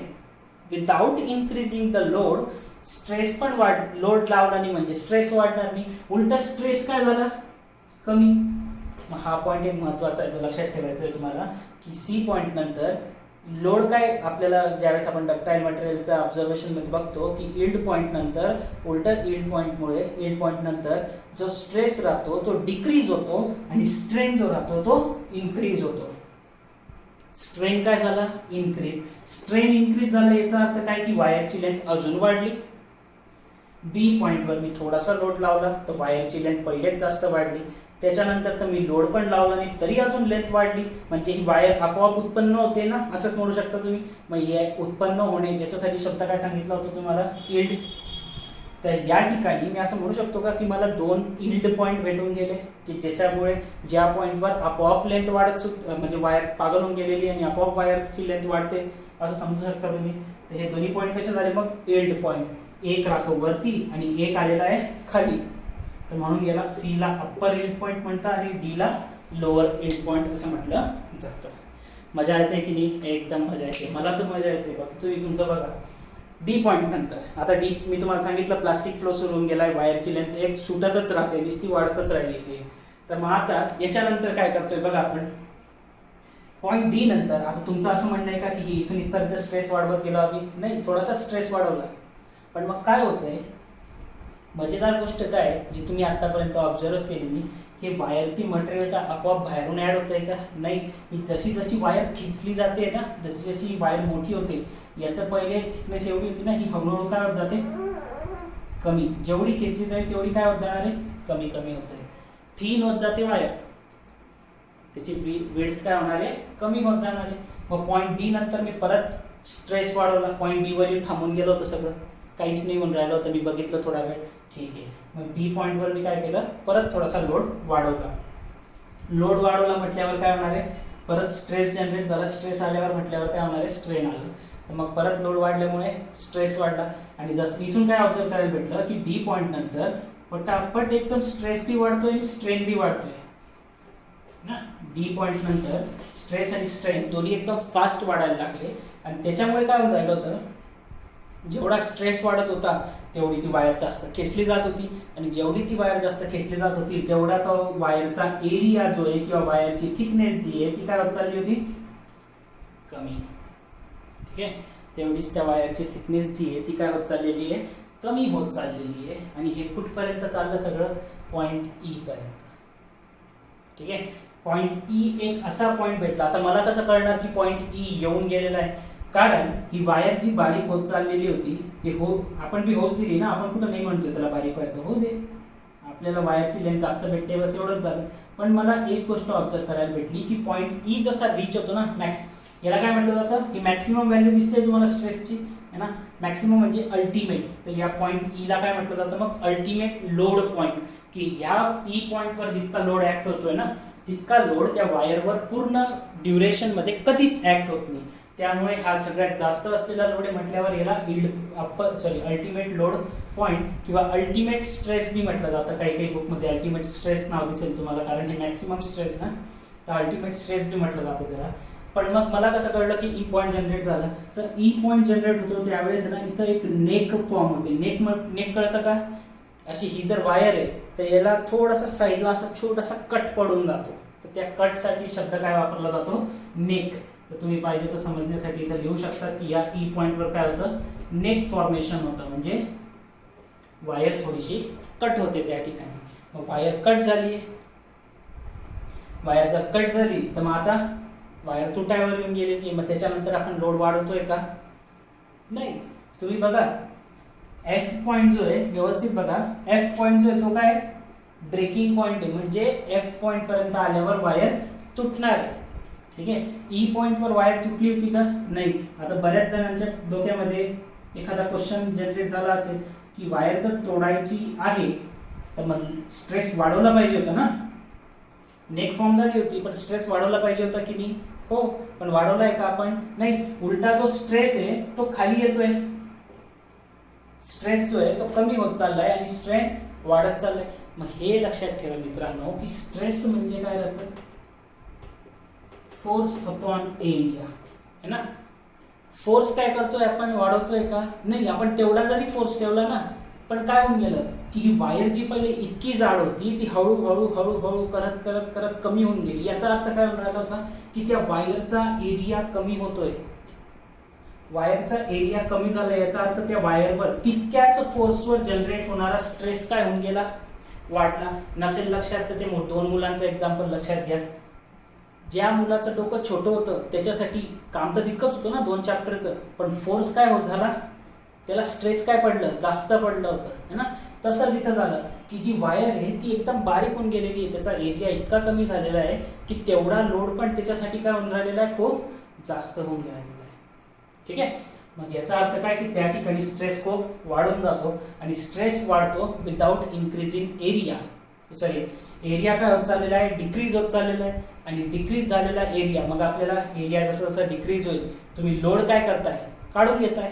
without increasing the load, stress पण लोड लावला नाही म्हणजे स्ट्रेस वाढणार नाही, उलट स्ट्रेस काय झाला, कमी. हा पॉईंट एक महत्वाचा आहे, तो लक्षात ठेवायचा आहे तुम्हाला की सी पॉईंट नंतर लोड काय आपल्याला ज्यावेळेस आपण डक्टाईल मटेरियलच्या ऑब्झर्वेशन मध्ये बघतो की इल्ड पॉईंट नंतर उलट इल्ड पॉईंट नंतर जो स्ट्रेस राहतो तो डिक्रीज होतो आणि स्ट्रेन जो राहतो तो इन्क्रीज होतो. स्ट्रेन काय झाला, इन्क्रीज. स्ट्रेन इन्क्रीज झाला याचा अर्थ काय की वायरची लेंथ अजून वाढली. बी पॉईंटवर मी थोडासा लोड लावला तर वायरची लेंथ पहिलेच जास्त वाढली. त्याच्यानंतर तर मी लोड पण लावला नाही तरी अजून लेंथ वाढली, म्हणजे ही वायर आपोआप उत्पन्न होते ना, असंच म्हणू शकता तुम्ही. मग हे उत्पन्न होणे याच्यासाठी शब्द काय सांगितला होता तुम्हाला, इल्ड. तर या ठिकाणी मी असं म्हणू शकतो का की मला दोन इल्ड पॉईंट भेटून गेले की ज्याच्यामुळे ज्या पॉईंटवर आपोआप लेंथ वाढत म्हणजे वायर पागल होऊन गेलेली आणि आपोआप वायरची लेंथ वाढते असं समजू शकता तुम्ही. तर हे दोन्ही पॉईंट कसे झाले मग, इल्ड पॉईंट. एक राहतो वरती आणि एक आलेला आहे खाली. तर म्हणून याला सी ला अप्पर इल्ड पॉईंट म्हणतात आणि डी ला लोअर इल्ड पॉईंट असं म्हटलं जातं. मजा येते की नाही, एकदम मजा येते, मला तर मजा येते. बघा तुम्ही तुमचं बघा. डी पॉईंट नंतर आता डी मी तुम्हाला सांगितलं प्लास्टिक फ्लो सुरू होऊन गेलाय, वायरची लेंथ एक सुटतच राहते, नुसती वाढतच राहिली. तर मग आता याच्यानंतर काय करतोय बघा आपण, पॉईंट डी नंतर आता तुमचं असं म्हणणं आहे का की इथून इथपर्यंत स्ट्रेस वाढवत गेलो आम्ही, नाही, थोडासा स्ट्रेस वाढवला. पण मग काय होतंय, मजेदार गोष्ट काय जी तुम्ही आतापर्यंत ऑब्झर्व केलेली, हे वायरची मटेरियल का आपोआप बाहेरून ऍड होतंय का, नाही. ही जशी जशी वायर खेचली जाते ना, जशी जशी वायर मोठी होते, याचं पहिले थिकनेस एवढी होती ना, ही हळूहळू काय होत जाते, कमी. जेवढी खेचली जाईल तेवढी काय होत जाणार आहे, कमी कमी होत आहे, थिन होत जाते वायर. त्याची विड्थ काय होणार आहे, कमी होत जाणार आहे. मग पॉईंट डी नंतर मी परत स्ट्रेस वाढवला, पॉईंट डी वर येऊन थांबून गेलो होतं, सगळं काहीच नाही म्हणून राहिलं होतं, मी बघितलं थोडा वेळ, ठीक आहे. मग डी पॉईंटवर मी काय केलं, परत थोडासा लोड वाढवला. लोड वाढवला म्हटल्यावर काय होणार आहे, परत स्ट्रेस जनरेट झाला. स्ट्रेस आल्यावर म्हटल्यावर काय होणार आहे, स्ट्रेन आलं. तर मग परत लोड वाढल्यामुळे स्ट्रेस वाढला. आणि जसं इथून काय ऑब्झर्व करायला भेटलं की डी पॉईंट नंतर पटापट एकदम स्ट्रेस बी वाढतोय आणि स्ट्रेन बी वाढतोय ना. डी पॉईंट नंतर स्ट्रेस आणि स्ट्रेन दोन्ही एकदम फास्ट वाढायला लागले. आणि त्याच्यामुळे काय होत राहिलं होतं, जेवढा स्ट्रेस वाढत होता तेवढी ती वायर जास्त खेचली जात होती. आणि जेवढी ती वायर जास्त खेचली जात होती तेवढा तो वायरचा एरिया जो आहे किंवा वायरची थिकनेस जी आहे ती काय होत चालली होती, कमी. ठीक आहे. तेवढीच त्या वायरची थिकनेस जी आहे ती काय होत चाललेली आहे, कमी होत चाललेली आहे. आणि हे कुठपर्यंत चाललं सगळं, पॉईंट ई पर्यंत. ठीक आहे. पॉईंट ई एक असा पॉईंट भेटला. आता मला कसं कळणार की पॉईंट ई येऊन गेलेला आहे, कारण ही वायर जी बारीक होत चाललेली होती ती आपण बी होच दिली ना, आपण कुठं नाही म्हणतोय त्याला बारीक व्हायचं, हो दे, आपल्याला वायरची लेंथ जास्त भेटते बस एवढंच झालं. पण मला एक गोष्ट ऑब्झर्व करायला भेटली की पॉईंट ई जसा रीच होतो ना, याला काय म्हटलं जातं, ही मॅक्सिमम व्हॅल्यू दिसते तुम्हाला स्ट्रेसची है ना, मॅक्सिमम म्हणजे अल्टिमेट. तर या पॉईंट ई ला काय म्हटलं जातं मग, अल्टिमेट लोड पॉईंट. की ह्या ई पॉईंटवर जितका लोड ऍक्ट होतोय ना, तितका लोड त्या वायरवर पूर्ण ड्युरेशन मध्ये कधीच ऍक्ट होत नाही. त्यामुळे हा सगळ्यात जास्त असलेला लोड आहे म्हटल्यावर याला अल्टिमेट लोड पॉईंट किंवा अल्टिमेट स्ट्रेस बी म्हटलं जातं. काही काही बुकमध्ये अल्टिमेट स्ट्रेस नाव दिसेल तुम्हाला, कारण हे मॅक्सिमम स्ट्रेस ना, तर अल्टिमेट स्ट्रेस बी म्हटलं जातं त्याला. पण मग मला कसं कळलं की ई पॉईंट जनरेट झालं, तर ई पॉईंट जनरेट होतो त्यावेळेस ना इथं एक नेक फॉर्म होते. नेक कळतं का, अशी ही जर वायर आहे तर याला थोडासा साईडला असा छोटासा कट पडून जातो. तर त्या कटसाठी शब्द काय वापरला जातो, नेक. तर तुम्ही पाहिजे तर समजण्यासाठी इथं लिहू शकता की या ई पॉईंटवर काय होतं, नेक फॉर्मेशन होतं, म्हणजे वायर थोडीशी कट होते त्या ठिकाणी. मग वायर कट झाली, वायर जर कट झाली तर मग आता वायर तुटायवर येऊन गेली की मग त्याच्यानंतर आपण लोड वाढवतोय का, नाही. तुम्ही बघा एफ पॉईंट जो आहे, व्यवस्थित बघा, एफ पॉईंट जो आहे तो काय ब्रेकिंग पॉईंट आहे, म्हणजे एफ पॉईंट पर्यंत आल्यावर वायर तुटणार आहे. ठीक आहे. ई पॉईंटवर वायर तुटली होती का? नाही. आता बऱ्याच जणांच्या डोक्यामध्ये एखादा क्वेश्चन जनरेट झाला असेल की वायर जर तोडायची आहे तर मग स्ट्रेस वाढवला पाहिजे होता ना. नेक फॉर्म झाली होती पण स्ट्रेस वाढवला पाहिजे होता की नाही? हो. पण वाढवलाय का आपण? नाही. उलटा जो स्ट्रेस आहे तो खाली येतोय, स्ट्रेस जो आहे तो कमी होत चाललाय आणि स्ट्रेन वाढत चाललाय. मग हे लक्षात ठेवा मित्रांनो की स्ट्रेस म्हणजे काय राहतं? फोर्स अपॉन एरिया है ना. फोर्स काय करतोय आपण? वाढवतोय का? नाही. आपण तेवढा जरी फोर्स ठेवला ना पण काय होऊन गेलं की ही वायर जी पहिले इतकी जाड होती ती हळूहळू हळूहळू करत करत करत कमी होऊन गेली. याचा अर्थ काय होऊन राहिला होता की त्या वायरचा एरिया कमी होतोय. वायरचा एरिया कमी झाला याचा अर्थ त्या वायरवर तितक्याच फोर्सवर जनरेट होणारा स्ट्रेस काय होऊन गेला? वाढला. नसेल लक्षात तर ते दोन मुलांचं एक्झाम्पल लक्षात घ्या. ज्या मुलाचं डोकं छोटं होतं त्याच्यासाठी काम तर तितकंच होतं ना 2 चॅप्टरचं, पण फोर्स काय होत झाला? त्याला स्ट्रेस काय पडलं? जास्त पडलं होतं है ना. तसंच इथं झालं की जी वायर आहे ती एकदम बारीक होऊन गेलेली आहे, त्याचा एरिया इतका कमी झालेला आहे की तेवढा लोड पण त्याच्यासाठी काय होऊन राहिलेला आहे? खूप जास्त होऊन गेलेला आहे. ठीक आहे. मग याचा अर्थ काय की त्या ठिकाणी स्ट्रेस खूप वाढून जातो आणि स्ट्रेस वाढतो without increasing area. Sorry, area काय होत चाललेला आहे? डिक्रीज होत चाललेला आहे. आणि डिक्रीज झालेला एरिया, मग आपल्याला एरिया जसं जसं डिक्रीज होईल तुम्ही लोड काय करताय? काढून घेताय.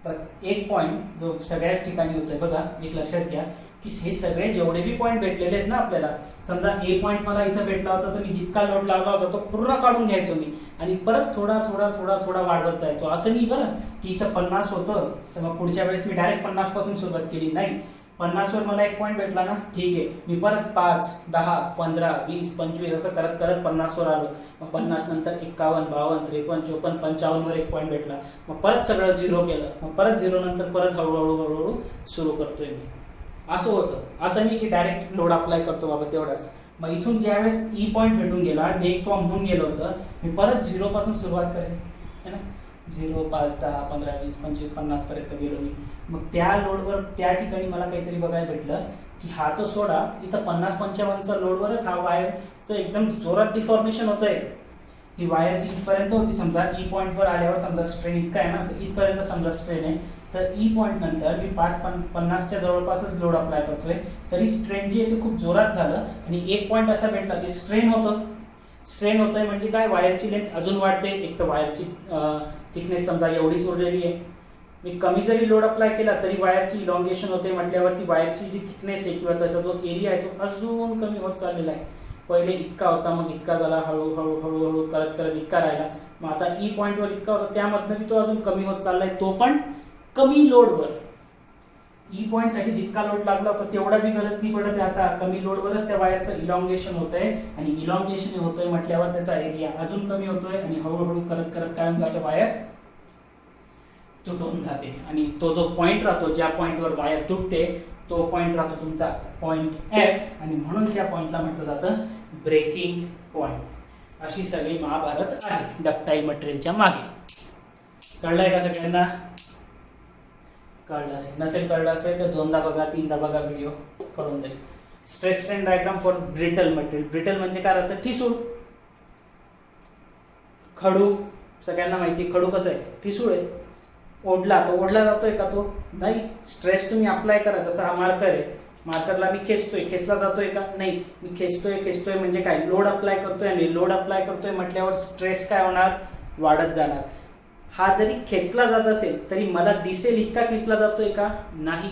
तर एक पॉईंट जो सगळ्याच ठिकाणी होतोय बघा, एक लक्षात घ्या की हे सगळे जेवढे बी पॉईंट भेटलेले आहेत ना आपल्याला, समजा ए पॉईंट मला इथं भेटला होता तर मी जितका लोड लावला होता तो पूर्ण काढून घ्यायचो मी आणि परत थोडा थोडा थोडा थोडा वाढवत जायचो. असं नाही बरं की इथं 50 होतं तर मग पुढच्या वेळेस मी डायरेक्ट 50 पासून सुरुवात केली. नाही. 50 वर मला एक पॉईंट भेटला ना, ठीक आहे, मी परत 5, 10, 15, 20, 25 असं करत करत 50 वर आलो. मग 50 नंतर 51, 52, 53, 54, 55 वर एक पॉईंट भेटला. मग परत सगळं 0 केलं. मग परत 0 नंतर परत हळूहळू हळूहळू सुरू करतोय मी. असं होतं. असं नाही की डायरेक्ट लोड अप्लाय करतो बाबा तेवढाच. मग इथून ज्यावेळेस ई पॉईंट भेटून गेला, नेक फॉर्म होऊन गेलं होतं, मी परत 0 पासून सुरुवात करेन है ना. 0, 5, 10, 15, 20, 25, 50 पर्यंत गेलो मी. मग त्या लोडवर त्या ठिकाणी मला काहीतरी बघायला भेटलं की हा तो सोडा, इथं 50-55चा लोडवरच हा वायरचं एकदम जोरात डिफॉर्मेशन होतंय. ही वायर जी इथपर्यंत होती, समजा ई पॉईंटवर आल्यावर समजा स्ट्रेन इतका आहे ना, तर इथपर्यंत समजा स्ट्रेन आहे, तर ई पॉईंट नंतर मी 50च्या जवळपासच लोड अप्लाय करतोय तरी स्ट्रेन जी आहे ते खूप जोरात झालं आणि एक पॉईंट असा भेटला ते स्ट्रेन होतं. स्ट्रेन होतंय म्हणजे काय? वायरची लेंथ अजून वाढते. एक तर वायरची थिकनेस समजा एवढीच उरलेली आहे, मी कमी जरी लोड अप्लाय केला तरी वायरची इलॉंगेशन होते म्हटल्यावरती वायरची जी थिकनेस आहे किंवा त्याचा जो एरिया आहे तो अजून कमी होत चाललेला आहे. पहिले इतका होता, मग इतका झाला, हळूहळू हळूहळू करत करत इतका राहिला. मग आता ई पॉईंटवर इतका होता त्यामधनं मी तो अजून कमी होत चाललाय, तो पण कमी लोडवर. ई पॉईंटसाठी जितका लोड लागला होता तेवढा बी गरज नाही पडत आहे आता. कमी लोडवरच त्या वायरचं इलॉंगेशन होतंय आणि इलॉंगेशन होतंय म्हटल्यावर त्याचा एरिया अजून कमी होतोय आणि हळूहळू करत करत काय होऊन जातं? वायर तुटून जाते. आणि तो जो पॉईंट राहतो, ज्या पॉईंटवर वायर तुटते तो पॉईंट राहतो तुमचा पॉईंट एफ आणि म्हणून त्या पॉईंटला म्हटलं जातं ब्रेकिंग पॉईंट. अशी सगळी महाभारत आहे डक्टाईल मटेरियलच्या मागे. कळलंय का सगळ्यांना? कळलं असेल. नसेल कळलं असेल तर 2दा बघा 3दा बघा व्हिडिओ, कळून जाईल. Stress strain diagram for brittle material. Brittle म्हणजे काय राहतं? ठिसूळ. खडू सगळ्यांना माहिती, खडू कसं आहे? ठिसूळ आहे. ओढला तर ओढला जातोय का? तो नाही. स्ट्रेस तुम्ही अप्लाय करा, जसं हा मार्कर आहे, मार्करला मी खेचतोय, खेचला जातोय का? नाही. मी खेचतोय म्हणजे काय? लोड अप्लाय करतोय आणि लोड अप्लाय करतोय म्हटल्यावर स्ट्रेस काय होणार? वाढत जाणार. हा जरी खेचला जात असेल तरी मला दिसेल इतका खेचला जातोय का? नाही.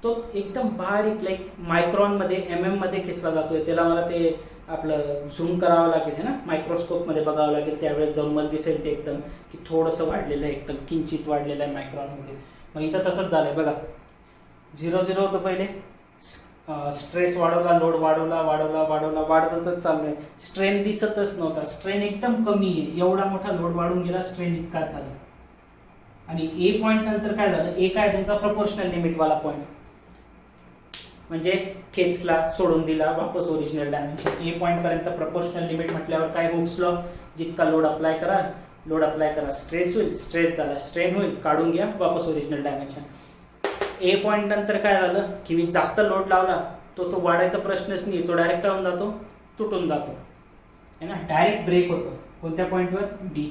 तो एकदम बारीक लाईक मायक्रॉनमध्ये मध्ये खेचला जातोय. त्याला मला ते आपलं झूम करावं लागेल है ना, मायक्रोस्कोपमध्ये बघावं लागेल, त्यावेळेस जाऊन मला दिसेल ते एकदम की थोडंसं वाढलेलं आहे, एकदम किंचित वाढलेलं आहे मायक्रॉनमध्ये. मग इथं तसंच झालंय बघा. 0 होतं पहिले, स्ट्रेस वाढवला, लोड वाढवला वाढवला वाढवला वाढतच चाललंय. स्ट्रेन दिसतच नव्हता. स्ट्रेन एकदम कमी आहे. एवढा मोठा लोड वाढून गेला, स्ट्रेन इतकाच झाला. आणि ए पॉईंट नंतर काय झालं? ए काय? तुमचा प्रपोर्शनल लिमिटवाला पॉईंट, म्हणजे खेचला, सोडून दिला, वापस ओरिजिनल डायमेन्शन. ए पॉईंट पर्यंत प्रपोर्शनल लिमिट म्हटल्यावर काय? Hooke's law. जितका लोड अप्लाय करा स्ट्रेस होईल, स्ट्रेस झाला, स्ट्रेन होईल, काढून घ्या, वापस ओरिजिनल डायमेन्शन. ए पॉईंट नंतर काय झालं की मी जास्त लोड लावला तो वाढायचा प्रश्नच नाही, तो डायरेक्ट काय होऊन जातो, तुटून जातो है ना, डायरेक्ट ब्रेक होतो. कोणत्या पॉईंटवर, बी.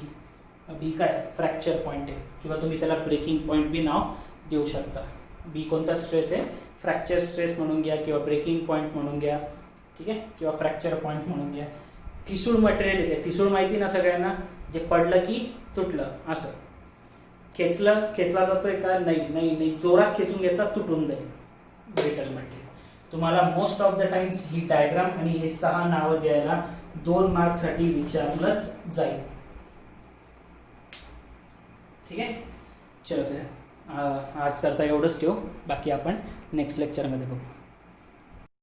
बी काय फ्रॅक्चर पॉईंट आहे किंवा तुम्ही त्याला ब्रेकिंग पॉईंट बी नाव देऊ शकता. बी कोणता स्ट्रेस आहे, फ्रॅक्चर स्ट्रेस म्हणून घ्या किंवा ब्रेकिंग पॉईंट म्हणून घ्या, ठीक आहे, किंवा फ्रॅक्चर पॉईंट म्हणून घ्या. ठिसूळ मटेरियल येते, ठिसूळ माहिती ना सगळ्यांना, जे पडलं की तुटलं, असं खेचला जातोय का, नाही जोरात खेचून घेतला तुटून जाईल ब्रिटल मटेरियल. तुम्हाला most of the times he diagram आणि हे 6 नावं द्यायला 2 मार्कसाठी विचारलंच जाईल. ठीक आहे, चलो फिर आज करता एवढंच ठेवू, बाकी आपण नेक्स्ट लेक्चरमध्ये बघू.